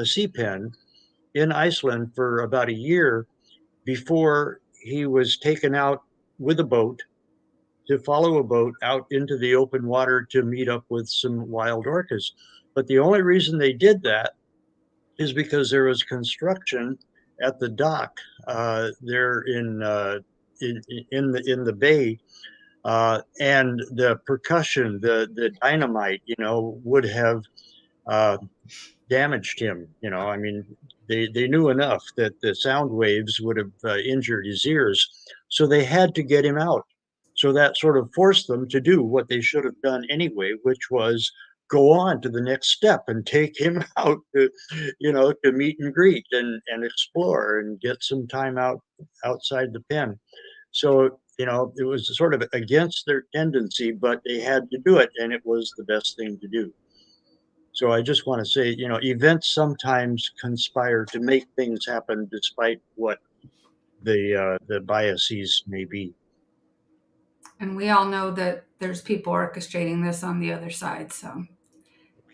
Speaker 5: sea pen in Iceland for about a year before he was taken out with a boat to follow a boat out into the open water to meet up with some wild orcas. But the only reason they did that is because there was construction at the dock there in the bay, and the percussion, the dynamite, would have damaged him. I mean, they knew enough that the sound waves would have injured his ears, so they had to get him out. So that sort of forced them to do what they should have done anyway, which was go on to the next step and take him out to meet and greet and explore and get some time outside the pen. So, it was sort of against their tendency, but they had to do it, and it was the best thing to do. So I just want to say, events sometimes conspire to make things happen despite what the biases may be.
Speaker 1: And we all know that there's people orchestrating this on the other side. So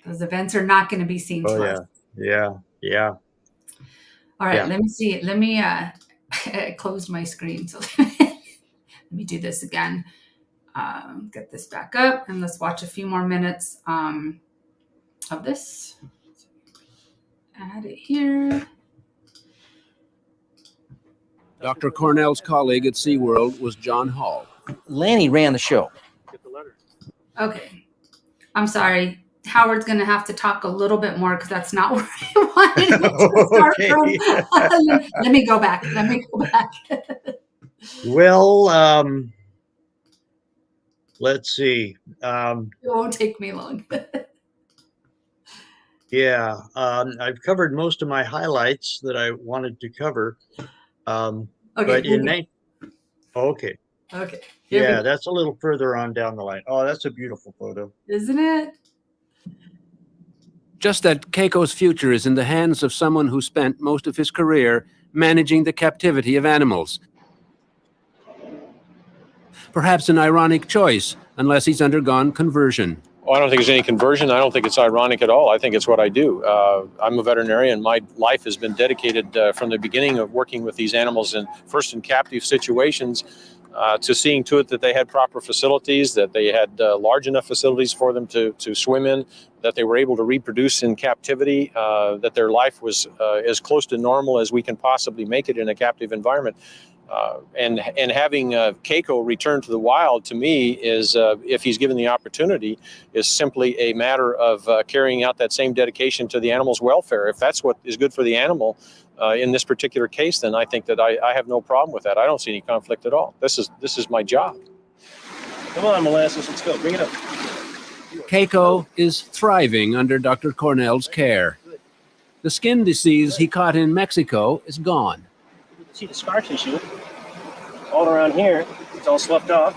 Speaker 1: those events are not going to be seen twice.
Speaker 5: Yeah.
Speaker 1: All right, Let me see. Let me I closed my screen. So let me do this again. Get this back up, and let's watch a few more minutes of this. Add it here.
Speaker 9: Dr. Cornell's colleague at SeaWorld was John Hall.
Speaker 17: Lanny ran the show.
Speaker 1: Okay. I'm sorry. Howard's going to have to talk a little bit more because that's not where I wanted to start from. Let me go back.
Speaker 5: Well, let's see.
Speaker 1: It won't take me long.
Speaker 5: Yeah, I've covered most of my highlights that I wanted to cover.
Speaker 1: Okay.
Speaker 5: But okay.
Speaker 1: Okay.
Speaker 5: Yeah, that's a little further on down the line. Oh, that's a beautiful photo.
Speaker 1: Isn't it?
Speaker 9: Just that Keiko's future is in the hands of someone who spent most of his career managing the captivity of animals. Perhaps an ironic choice, unless he's undergone conversion.
Speaker 23: Well, I don't think there's any conversion. I don't think it's ironic at all. I think it's what I do. I'm a veterinarian. My life has been dedicated from the beginning of working with these animals, first in captive situations, to seeing to it that they had proper facilities, that they had large enough facilities for them to swim in, that they were able to reproduce in captivity, that their life was as close to normal as we can possibly make it in a captive environment. And having Keiko return to the wild, to me, is, if he's given the opportunity, is simply a matter of carrying out that same dedication to the animal's welfare. If that's what is good for the animal in this particular case, then I think that I have no problem with that. I don't see any conflict at all. This is my job.
Speaker 2: Come on, Molasses, let's go. Bring it up.
Speaker 9: Keiko is thriving under Dr. Cornell's care. The skin disease he caught in Mexico is gone.
Speaker 2: See the scar tissue all around here. It's all sloughed off.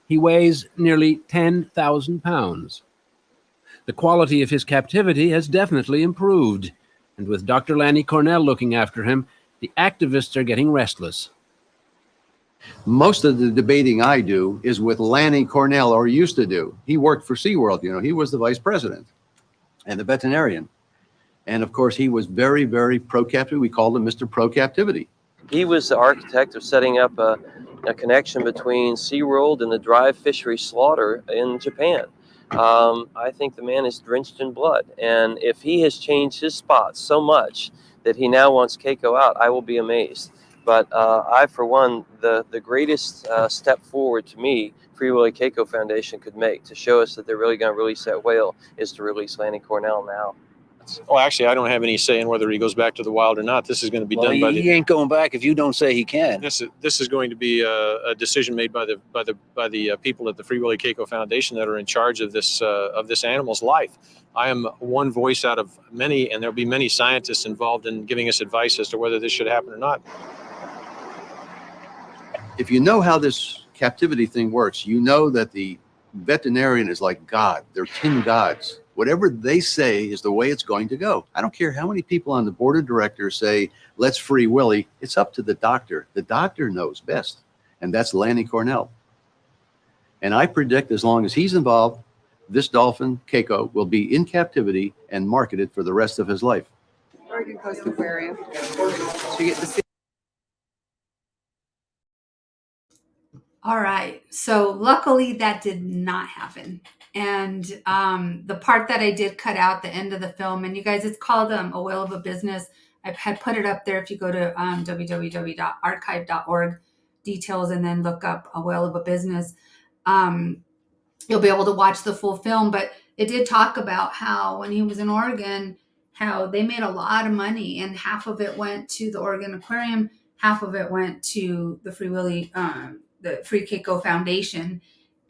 Speaker 9: He weighs nearly 10,000 pounds. The quality of his captivity has definitely improved, and with Dr. Lanny Cornell looking after him, the the activists are getting restless.
Speaker 25: Most of the debating I do is with Lanny Cornell, or used to do. He worked for SeaWorld, you know, he was the vice president and the veterinarian. And of course, he was very, very pro-captivity. We called him Mr. Pro-Captivity.
Speaker 3: He was the architect of setting up a connection between SeaWorld and the dry fishery slaughter in Japan. I think the man is drenched in blood. And if he has changed his spots so much that he now wants Keiko out, I will be amazed. But I, for one, the greatest step forward to me Free Willy Keiko Foundation could make to show us that they're really going to release that whale is to release Lanny Cornell now.
Speaker 23: Well, actually, I don't have any say in whether he goes back to the wild or not. This is going to be done by the.
Speaker 9: He ain't going back if you don't say he can.
Speaker 23: This is going to be a decision made by the people at the Free Willy Keiko Foundation that are in charge of this animal's life. I am one voice out of many, and there'll be many scientists involved in giving us advice as to whether this should happen or not.
Speaker 25: If you know how this captivity thing works, you know that the veterinarian is like God. They're tin gods. Whatever they say is the way it's going to go. I don't care how many people on the board of directors say, let's free Willy. It's up to the doctor. The doctor knows best, and that's Lanny Cornell. And I predict as long as he's involved, this dolphin, Keiko, will be in captivity and marketed for the rest of his life.
Speaker 8: Oregon Coast Aquarium. So you get to see.
Speaker 1: All right. So luckily that did not happen. And the part that I did cut out, the end of the film, and you guys, it's called A Whale of a Business. I had put it up there. If you go to www.archive.org details and then look up A Whale of a Business, you'll be able to watch the full film. But it did talk about how when he was in Oregon, how they made a lot of money, and half of it went to the Oregon Aquarium, half of it went to the Free Willy, the Free Keiko Foundation.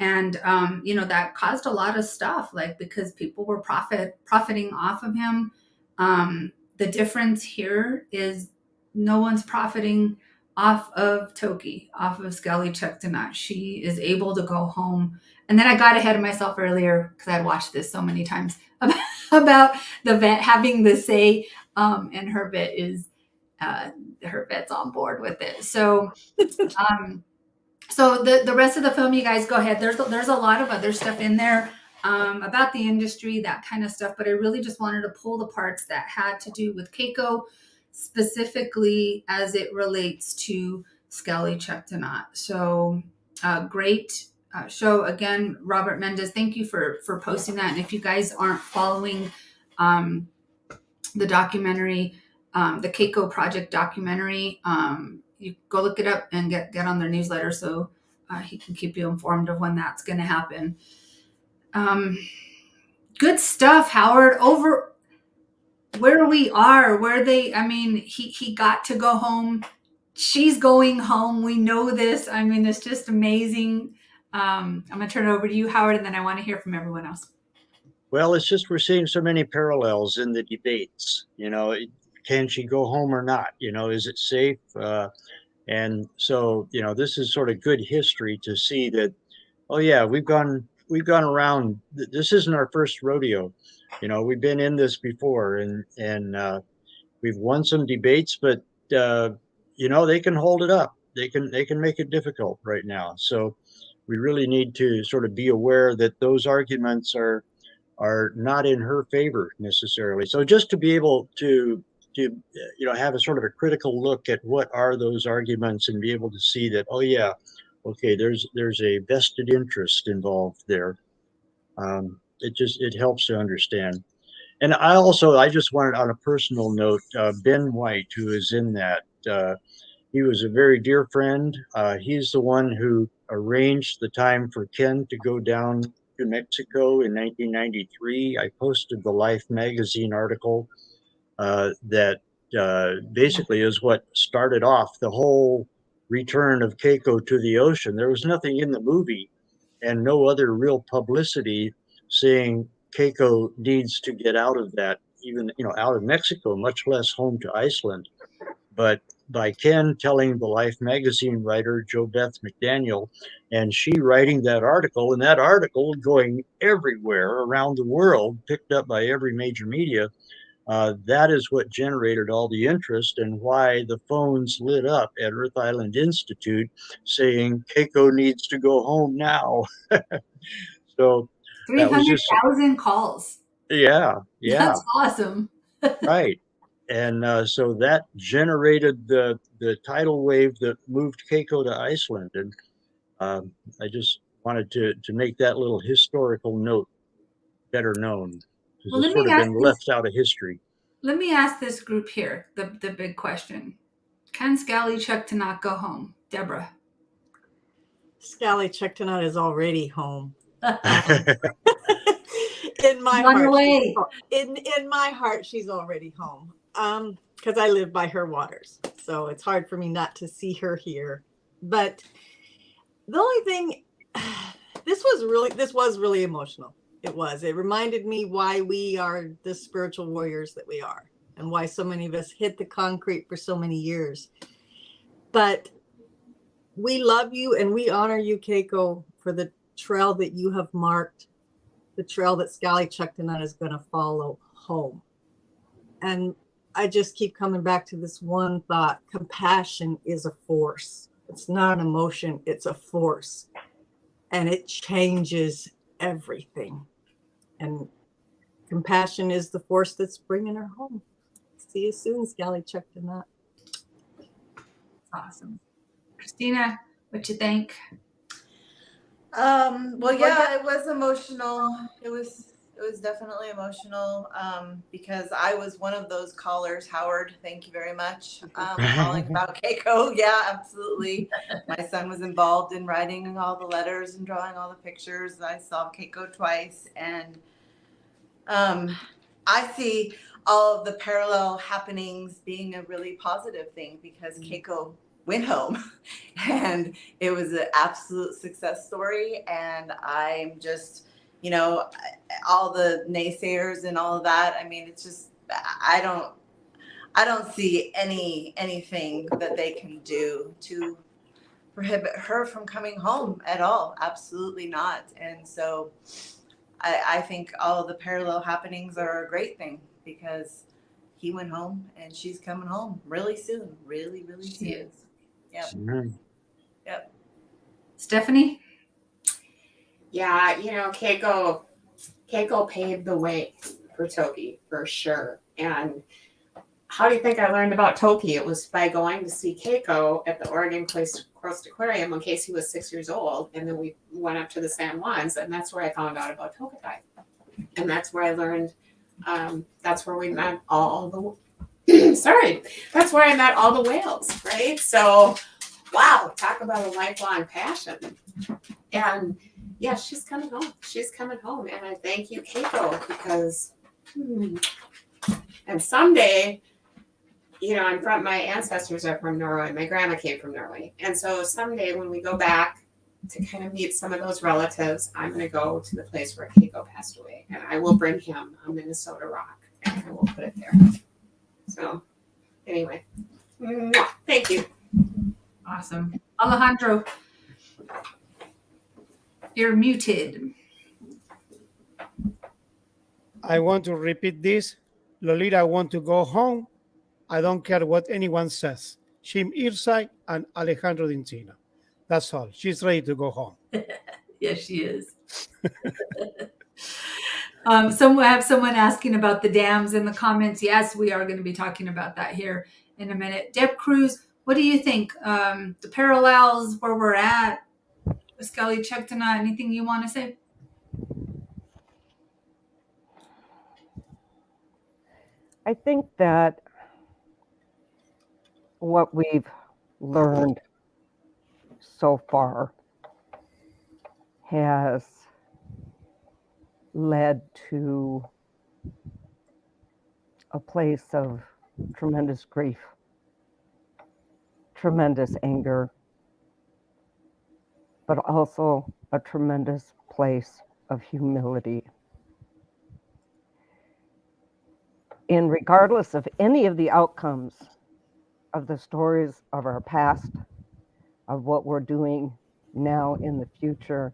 Speaker 1: And, that caused a lot of stuff, like, because people were profiting off of him. The difference here is no one's profiting off of Toki, off of Sk'aliCh'elh-tenaut. She is able to go home. And then I got ahead of myself earlier because I'd watched this so many times about the vet having the say, and her vet is, her vet's on board with it. So, so the rest of the film, you guys go ahead. There's a lot of other stuff in there about the industry, that kind of stuff. But I really just wanted to pull the parts that had to do with Keiko, specifically as it relates to Sk'aliCh'elh-tenaut. So great show. Again, Robert Mendez, thank you for posting that. And if you guys aren't following the documentary, the Keiko Project documentary, you go look it up and get on their newsletter so he can keep you informed of when that's going to happen. Good stuff, Howard. Over where we are, he got to go home. She's going home. We know this. I mean, it's just amazing. I'm going to turn it over to you, Howard, and then I want to hear from everyone else.
Speaker 5: Well, it's just we're seeing so many parallels in the debates. Can she go home or not? Is it safe? And so, this is sort of good history to see that, oh yeah, we've gone around. This isn't our first rodeo. We've been in this before, and we've won some debates, but they can hold it up. They can make it difficult right now. So we really need to sort of be aware that those arguments are not in her favor necessarily. So just to be able to have a sort of a critical look at what are those arguments and be able to see that, oh yeah, okay, there's a vested interest involved there. It helps to understand. And I just wanted, on a personal note, Ben White, who is in that, he was a very dear friend. He's the one who arranged the time for Ken to go down to Mexico in 1993. I posted the Life magazine article that basically is what started off the whole return of Keiko to the ocean. There was nothing in the movie and no other real publicity saying Keiko needs to get out of that, even out of Mexico, much less home to Iceland. But by Ken telling the Life magazine writer Jo Beth McDaniel, and she writing that article, and that article going everywhere around the world, picked up by every major media, That is what generated all the interest and why the phones lit up at Earth Island Institute saying Keiko needs to go home now. So that was just,
Speaker 1: 300,000 calls.
Speaker 5: yeah,
Speaker 1: That's awesome.
Speaker 5: right. And so that generated the tidal wave that moved Keiko to Iceland. And I just wanted to make that little historical note better known, because
Speaker 1: Well,
Speaker 5: it's sort of been left out of history.
Speaker 1: let me ask this group here the big question. Can Sk'aliCh'elh-tenaut go home? Deborah.
Speaker 12: Sk'aliCh'elh-tenaut is already home. In my
Speaker 1: Run
Speaker 12: heart,
Speaker 1: away.
Speaker 12: in my heart, she's already home. Because I live by her waters, so it's hard for me not to see her here. But the only thing, this was really emotional. It was. It reminded me why we are the spiritual warriors that we are, and why so many of us hit the concrete for so many years. But we love you and we honor you, Keiko, for the trail that you have marked, the trail that Sk'aliCh'elh-tenaut is going to follow home. And I just keep coming back to this one thought. Compassion is a force. It's not an emotion, it's a force. And it changes everything. And compassion is the force that's bringing her home. See you soon, Sk'aliCh'elh-tenaut.
Speaker 1: Awesome. Christina, what you think?
Speaker 13: Well, yeah, it was emotional. It was definitely emotional because I was one of those callers. Howard, thank you very much. Calling about Keiko. Yeah, absolutely. My son was involved in writing all the letters and drawing all the pictures. I saw Keiko twice, and I see all of the parallel happenings being a really positive thing because Keiko went home and it was an absolute success story. And I'm just, all the naysayers and all of that. I mean, it's just, I don't see anything that they can do to prohibit her from coming home at all. Absolutely not. And so I think all of the parallel happenings are a great thing because he went home and she's coming home really soon. Really, really soon.
Speaker 1: She is.
Speaker 13: Yep. Yep.
Speaker 1: Stephanie?
Speaker 16: Yeah, Keiko paved the way for Toki for sure. And how do you think I learned about Toki? It was by going to see Keiko at the Oregon Coast Aquarium when Casey was 6 years old. And then we went up to the San Juans, and that's where I found out about TokiTV. And that's where I learned, that's where we met all the, that's where I met all the whales, right? So, wow, talk about a lifelong passion. And yeah, she's coming home. She's coming home. And I thank you, Keiko, because, and someday, my ancestors are from Norway. My grandma came from Norway. And so someday when we go back to kind of meet some of those relatives, I'm going to go to the place where Keiko passed away. And I will bring him a Minnesota rock and I will put it there. So anyway, thank you.
Speaker 1: Awesome. Alejandro, you're muted.
Speaker 18: I want to repeat this. Lolita want to go home. I don't care what anyone says. Shim Irsay and Alejandro Dintina. That's all. She's ready to go home.
Speaker 1: Yes, she is. I have someone asking about the dams in the comments. Yes, we are going to be talking about that here in a minute. Deb Cruz, what do you think? The parallels where we're at with Sk'aliCh'elh-tenaut, anything you want to say?
Speaker 20: I think that what we've learned so far has led to a place of tremendous grief, tremendous anger, but also a tremendous place of humility. And regardless of any of the outcomes of the stories of our past, of what we're doing now in the future,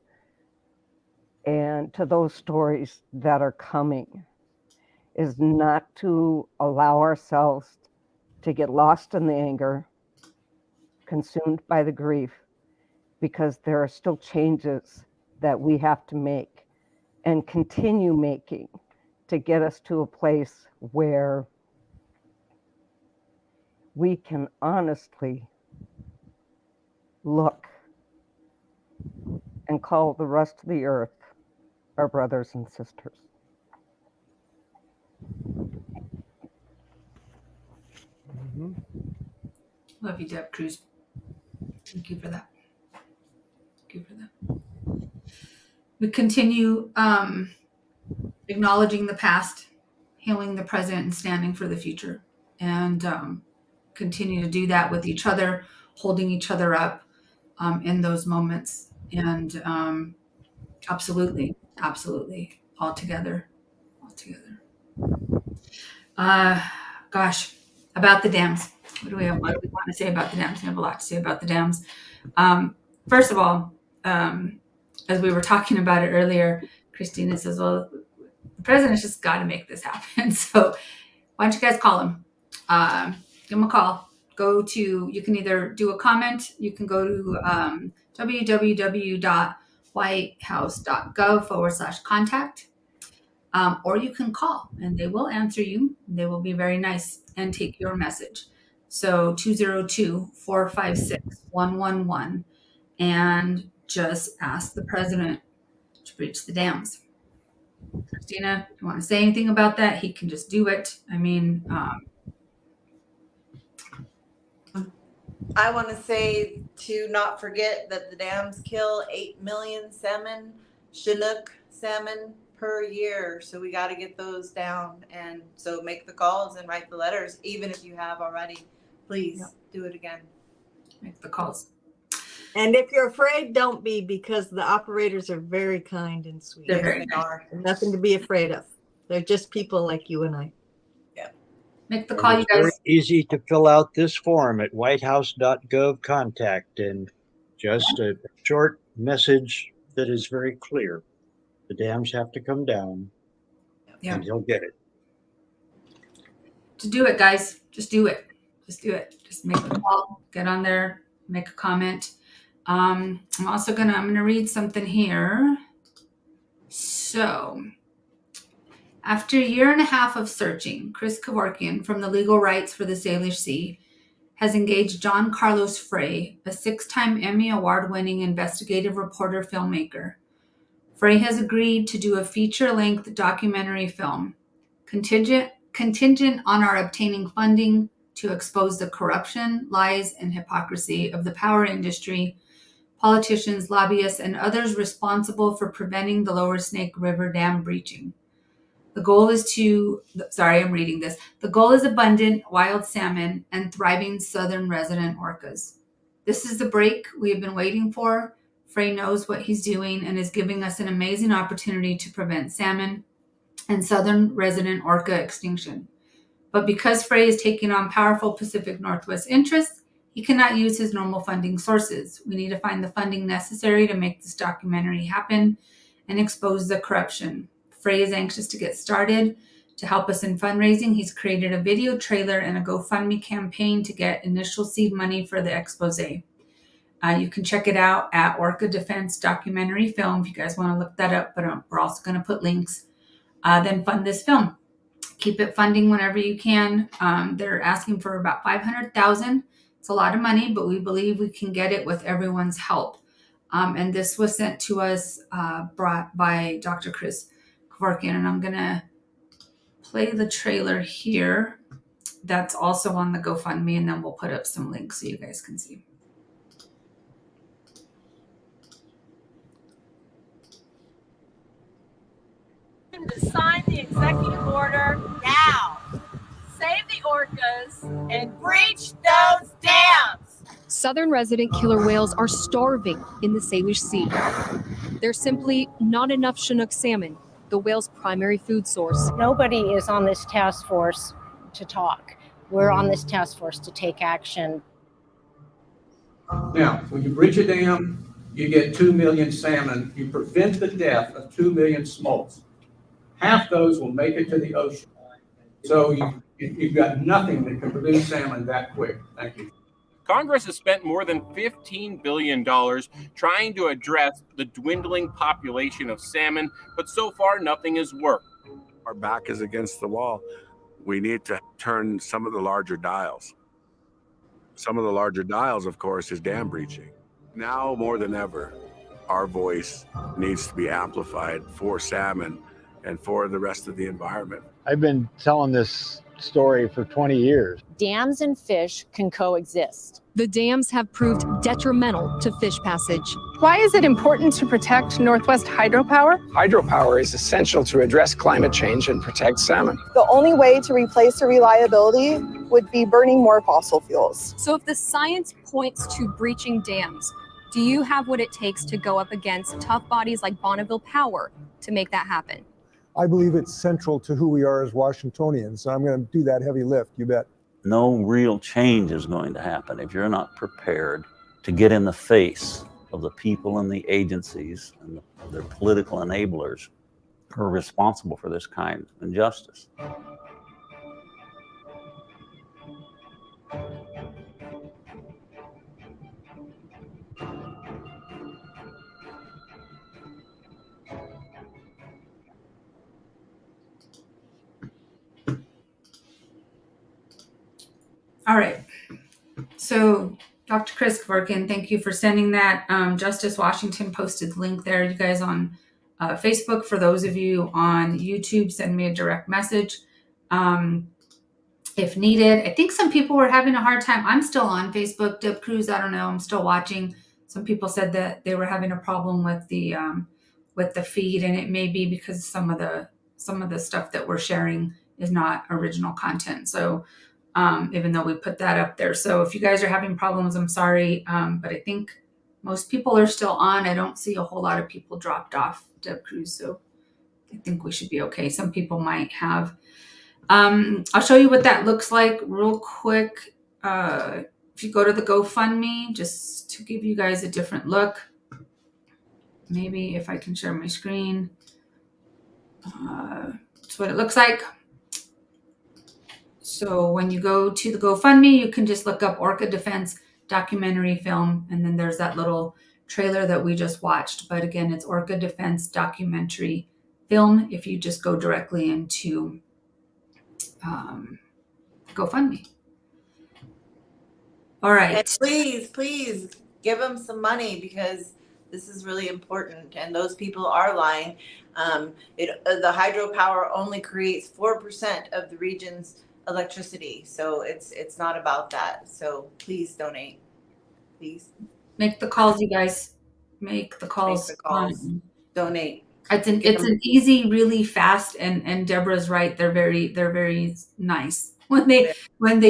Speaker 20: and to those stories that are coming, is not to allow ourselves to get lost in the anger, consumed by the grief, because there are still changes that we have to make and continue making to get us to a place where we can honestly look and call the rest of the earth our brothers and sisters.
Speaker 1: Love you, Deb Cruz. Thank you for that. Thank you for that. We continue acknowledging the past, healing the present, and standing for the future. And continue to do that with each other, holding each other up in those moments. And absolutely, all together. Gosh, about the dams. What do we want to say about the dams? We have a lot to say about the dams. First of all, as we were talking about it earlier, Christina says, well, the president's just got to make this happen. So why don't you guys call him? Give him a call. You can either do a comment, you can go to www.whitehouse.gov/contact, or you can call and they will answer you. They will be very nice and take your message. So 202-456-111 and just ask the president to breach the dams. Christina, if you want to say anything about that, he can just do it. I mean,
Speaker 13: I want to say to not forget that the dams kill 8 million salmon, Chinook salmon per year. So we got to get those down. And so make the calls and write the letters, even if you have already. Please do it again.
Speaker 1: Make the calls.
Speaker 12: And if you're afraid, don't be, because the operators are very kind and sweet.
Speaker 1: They're very
Speaker 12: They
Speaker 1: nice.
Speaker 12: are. Nothing to be afraid of. They're just people like you and I.
Speaker 1: Make the call, you
Speaker 5: It's very
Speaker 1: guys.
Speaker 5: easy to fill out this form at whitehouse.gov contact, and just a short message that is very clear. The dams have to come down, and he'll get it.
Speaker 1: To do it, guys. Just do it. Just do it. Just make the call. Get on there. Make a comment. I'm gonna read something here. So, after a year and a half of searching, Chris Kevorkian from the Legal Rights for the Salish Sea has engaged John Carlos Frey, a 6-time Emmy Award-winning investigative reporter filmmaker. Frey has agreed to do a feature-length documentary film, contingent on our obtaining funding to expose the corruption, lies, and hypocrisy of the power industry, politicians, lobbyists, and others responsible for preventing the Lower Snake River Dam breaching. The goal is The goal is abundant wild salmon and thriving southern resident orcas. This is the break we have been waiting for. Frey knows what he's doing and is giving us an amazing opportunity to prevent salmon and southern resident orca extinction. But because Frey is taking on powerful Pacific Northwest interests, he cannot use his normal funding sources. We need to find the funding necessary to make this documentary happen and expose the corruption. Frey is anxious to get started. To help us in fundraising, he's created a video trailer and a GoFundMe campaign to get initial seed money for the expose. You can check it out at Orca Defense Documentary Film if you guys want to look that up, but we're also going to put links. Then fund this film. Keep it funding whenever you can. They're asking for about $500,000. It's a lot of money, but we believe we can get it with everyone's help. And this was sent to us, brought by Dr. Chris Kevorkian, and I'm going to play the trailer here. That's also on the GoFundMe, and then we'll put up some links so you guys can see.
Speaker 10: To sign the executive order now. Save the orcas and breach those dams.
Speaker 14: Southern resident killer whales are starving in the Salish Sea. There's simply not enough Chinook salmon, the whale's primary food source.
Speaker 15: Nobody is on this task force to talk. We're on this task force to take action.
Speaker 21: Now, when you breach a dam, you get 2 million salmon. You prevent the death of 2 million smolts. Half those will make it to the ocean. So you've got nothing that can produce salmon that quick. Thank you.
Speaker 4: Congress has spent more than $15 billion trying to address the dwindling population of salmon, but so far nothing has worked.
Speaker 6: Our back is against the wall. We need to turn some of the larger dials. Some of the larger dials, of course, is dam breaching. Now more than ever, our voice needs to be amplified for salmon and for the rest of the environment.
Speaker 7: I've been telling this story for 20 years.
Speaker 15: Dams and fish can coexist.
Speaker 14: The dams have proved detrimental to fish passage.
Speaker 22: Why is it important to protect Northwest hydropower?
Speaker 24: Hydropower is essential to address climate change and protect salmon.
Speaker 26: The only way to replace the reliability would be burning more fossil fuels.
Speaker 14: So if the science points to breaching dams, do you have what it takes to go up against tough bodies like Bonneville Power to make that happen?
Speaker 27: I believe it's central to who we are as Washingtonians. So I'm going to do that heavy lift, you bet.
Speaker 28: No real change is going to happen if you're not prepared to get in the face of the people and the agencies and their political enablers who are responsible for this kind of injustice.
Speaker 1: All right. So Dr. Chris Kvorkin, thank you for sending that. Justice Washington posted the link there. You guys on Facebook. For those of you on YouTube, send me a direct message if needed. I think some people were having a hard time. I'm still on Facebook. Deb Cruz, I don't know. I'm still watching. Some people said that they were having a problem with the feed, and it may be because some of the stuff that we're sharing is not original content. So even though we put that up there. So if you guys are having problems, I'm sorry. But I think most people are still on. I don't see a whole lot of people dropped off, Deb Cruz. So I think we should be okay. Some people might have. I'll show you what that looks like real quick. If you go to the GoFundMe, just to give you guys a different look. Maybe if I can share my screen. That's what it looks like. So when you go to the GoFundMe, you can just look up Orca Defense documentary film, and then there's that little trailer that we just watched. But again, it's Orca Defense documentary film if you just go directly into GoFundMe. All right.
Speaker 13: And please give them some money, because this is really important, and those people are lying. The hydropower only creates 4% of the region's electricity, so it's not about that. So please donate, please
Speaker 1: make the calls, you guys. Make the calls.
Speaker 13: Donate.
Speaker 1: It's an easy, really fast, and Deborah's right. They're very nice when they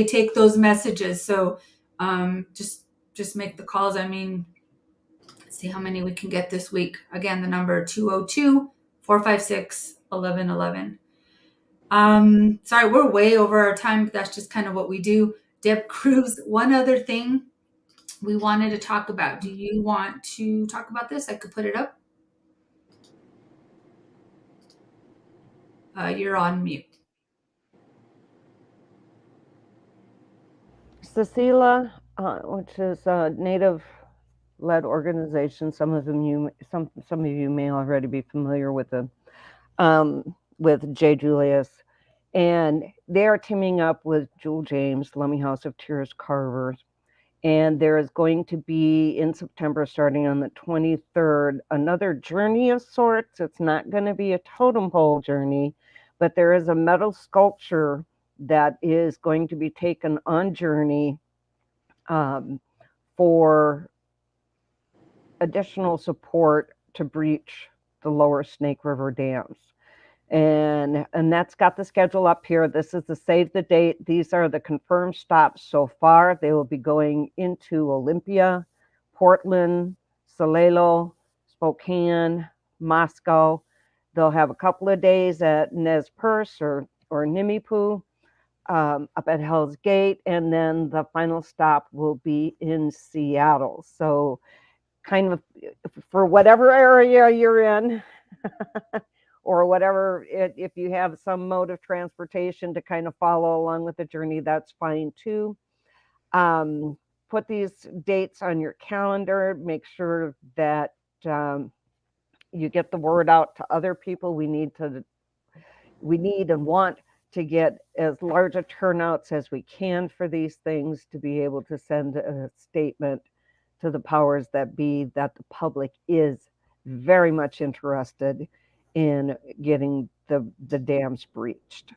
Speaker 1: take those messages. So just make the calls. I mean, let's see how many we can get this week. Again, the number 202-456-1111. Sorry, we're way over our time, but that's just kind of what we do. Deb Cruz, one other thing we wanted to talk about. Do you want to talk about this? I could put it up. You're on mute.
Speaker 20: Sk'aliCh'elh, which is a native-led organization. Some of you may already be familiar with them, with Jay Julius, and they are teaming up with Jewel James, Lummi House of Tears Carver, and there is going to be in September, starting on the 23rd, another journey of sorts. It's not going to be a totem pole journey, but there is a metal sculpture that is going to be taken on journey for additional support to breach the lower Snake River dams. And that's got the schedule up here. This is the save the date. These are the confirmed stops so far. They will be going into Olympia, Portland, Sk'aliCh'elh, Spokane, Moscow. They'll have a couple of days at Nez Perce or Nimipu, up at Hell's Gate, and then the final stop will be in Seattle. So kind of for whatever area you're in, or whatever. If you have some mode of transportation to kind of follow along with the journey, that's fine too. Put these dates on your calendar. Make sure that you get the word out to other people. We need and want to get as large a turnouts as we can for these things, to be able to send a statement to the powers that be that the public is very much interested in getting the dams breached.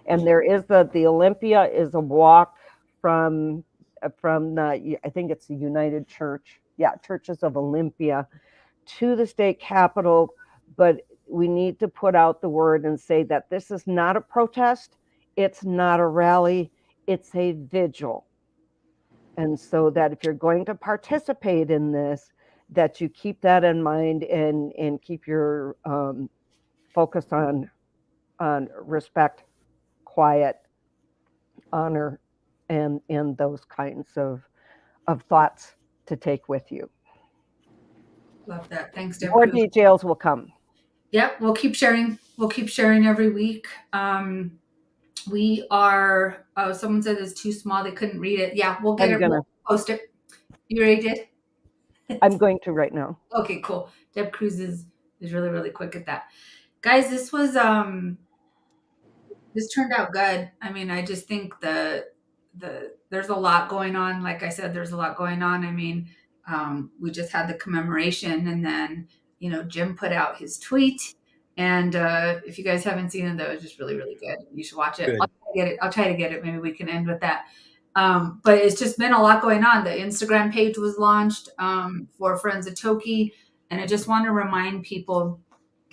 Speaker 20: And there is the Olympia is a walk from the, I think it's the United Church, Churches of Olympia, to the state capitol. But we need to put out the word and say that this is not a protest, it's not a rally, it's a vigil. And so that if you're going to participate in this, that you keep that in mind and keep your focus on respect, quiet, honor, and those kinds of thoughts to take with you.
Speaker 1: Love that. Thanks, Deb.
Speaker 20: More details will come.
Speaker 1: Yep, we'll keep sharing. We'll keep sharing every week. We are. Oh, someone said it's too small. They couldn't read it. Yeah, we'll get it. We'll post it. You already did?
Speaker 20: I'm going to right now.
Speaker 1: Okay, cool. Deb Cruz is really, really quick at that. Guys, this was this turned out good. I mean, I just think there's a lot going on. Like I said, there's a lot going on. I mean, we just had the commemoration, and then Jim put out his tweet. And if you guys haven't seen it, that was just really, really good. You should watch it. I'll try to get it. Maybe we can end with that. But it's just been a lot going on. The Instagram page was launched for Friends of Toki. And I just want to remind people,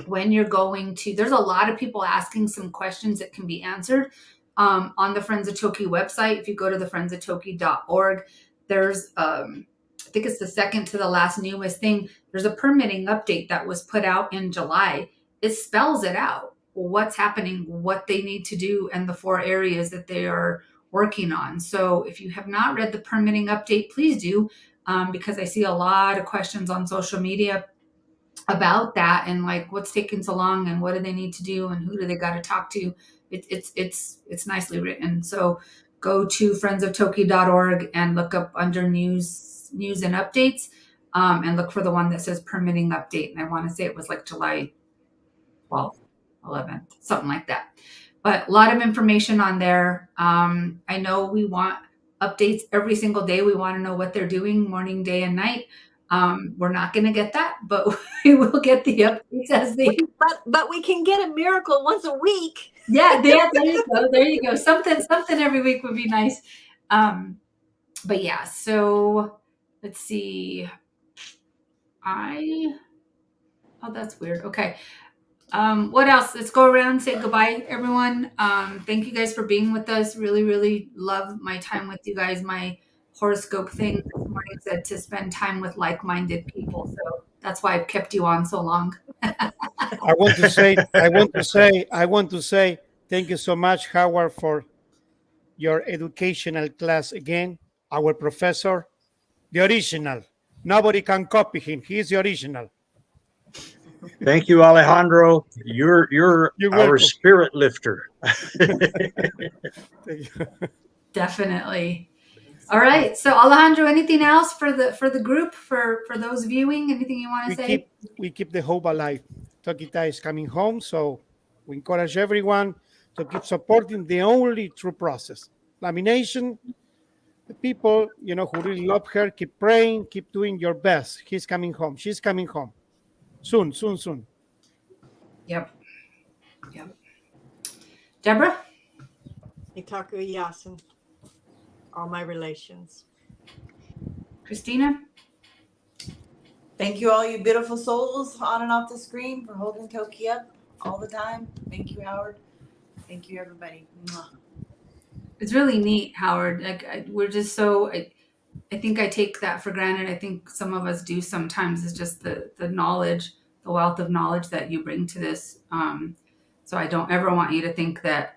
Speaker 1: when you're going to, there's a lot of people asking some questions that can be answered on the Friends of Toki website. If you go to thefriendsoftoki.org, there's, I think it's the second to the last newest thing. There's a permitting update that was put out in July. It spells it out, what's happening, what they need to do, and the 4 areas that they are working on. So if you have not read the permitting update, please do, because I see a lot of questions on social media about that, and like, what's taking so long, and what do they need to do, and who do they got to talk to. It's nicely written. So go to friendsoftoki.org and look up under news and updates, and look for the one that says permitting update. And I want to say it was like July 12th, 11th, something like that. But a lot of information on there. I know we want updates every single day. We want to know what they're doing morning, day, and night. We're not going to get that, but we will get the updates as they.
Speaker 12: But we can get a miracle once a week.
Speaker 1: Yeah, there you go. There you go. Something every week would be nice. But yeah, so let's see. Oh, that's weird. Okay. What else? Let's go around and say goodbye, everyone. Thank you guys for being with us. Really, really love my time with you guys. My horoscope thing this morning said to spend time with like-minded people. So that's why I've kept you on so long.
Speaker 18: I want to say thank you so much, Howard, for your educational class again. Our professor, the original. Nobody can copy him. He's the original.
Speaker 5: Thank you, Alejandro. You're our
Speaker 18: welcome.
Speaker 5: Spirit lifter.
Speaker 1: Definitely. All right. So Alejandro, anything else for the group, for those viewing? Anything you want to say?
Speaker 18: We keep the hope alive. Tokita is coming home, so we encourage everyone to keep supporting the only true process. Lamination, the people who really love her, keep praying, keep doing your best. He's coming home. She's coming home. Soon.
Speaker 1: Yep. Deborah?
Speaker 12: Itaku Yasin. All my relations.
Speaker 1: Christina?
Speaker 13: Thank you, all you beautiful souls on and off the screen, for holding Toki up all the time. Thank you, Howard. Thank you, everybody. Mwah.
Speaker 1: It's really neat, Howard. Like, we're just so. I think I take that for granted. I think some of us do sometimes. Is just the knowledge, the wealth of knowledge that you bring to this. So I don't ever want you to think that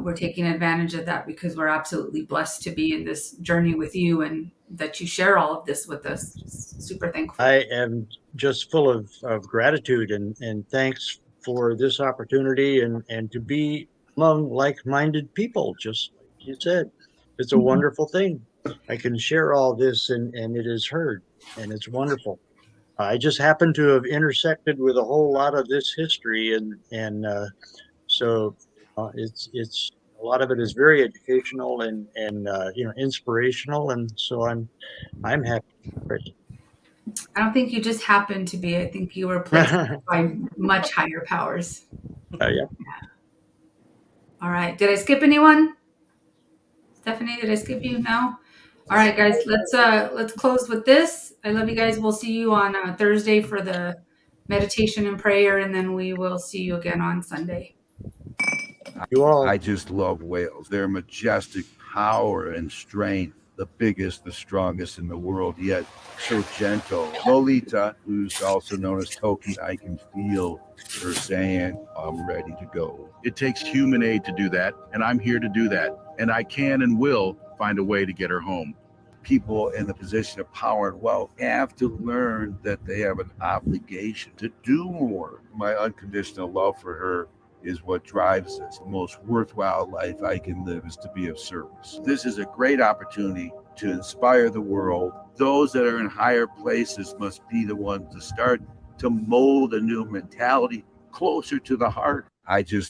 Speaker 1: we're taking advantage of that, because we're absolutely blessed to be in this journey with you, and that you share all of this with us. Just super thankful.
Speaker 5: I am just full of gratitude and thanks for this opportunity and to be among like-minded people, just like you said. It's a wonderful thing. I can share all this and it is heard, and it's wonderful. I just happen to have intersected with a whole lot of this history, and so it's a lot of it is very educational and inspirational, and so I'm happy for it.
Speaker 1: I don't think you just happened to be. I think you were placed by much higher powers.
Speaker 5: Yeah.
Speaker 1: All right. Did I skip anyone? Stephanie, did I skip you? No. All right, guys. Let's close with this. I love you guys. We'll see you on Thursday for the meditation and prayer, and then we will see you again on Sunday.
Speaker 5: You all.
Speaker 2: I just love whales. Their majestic power and strength. The biggest, the strongest in the world, yet so gentle. Lolita, who's also known as Toki, I can feel her saying, I'm ready to go. It takes human aid to do that, and I'm here to do that. And I can and will find a way to get her home. People in the position of power and wealth have to learn that they have an obligation to do more. My unconditional love for her is what drives us. The most worthwhile life I can live is to be of service. This is a great opportunity to inspire the world. Those that are in higher places must be the ones to start to mold a new mentality closer to the heart. I just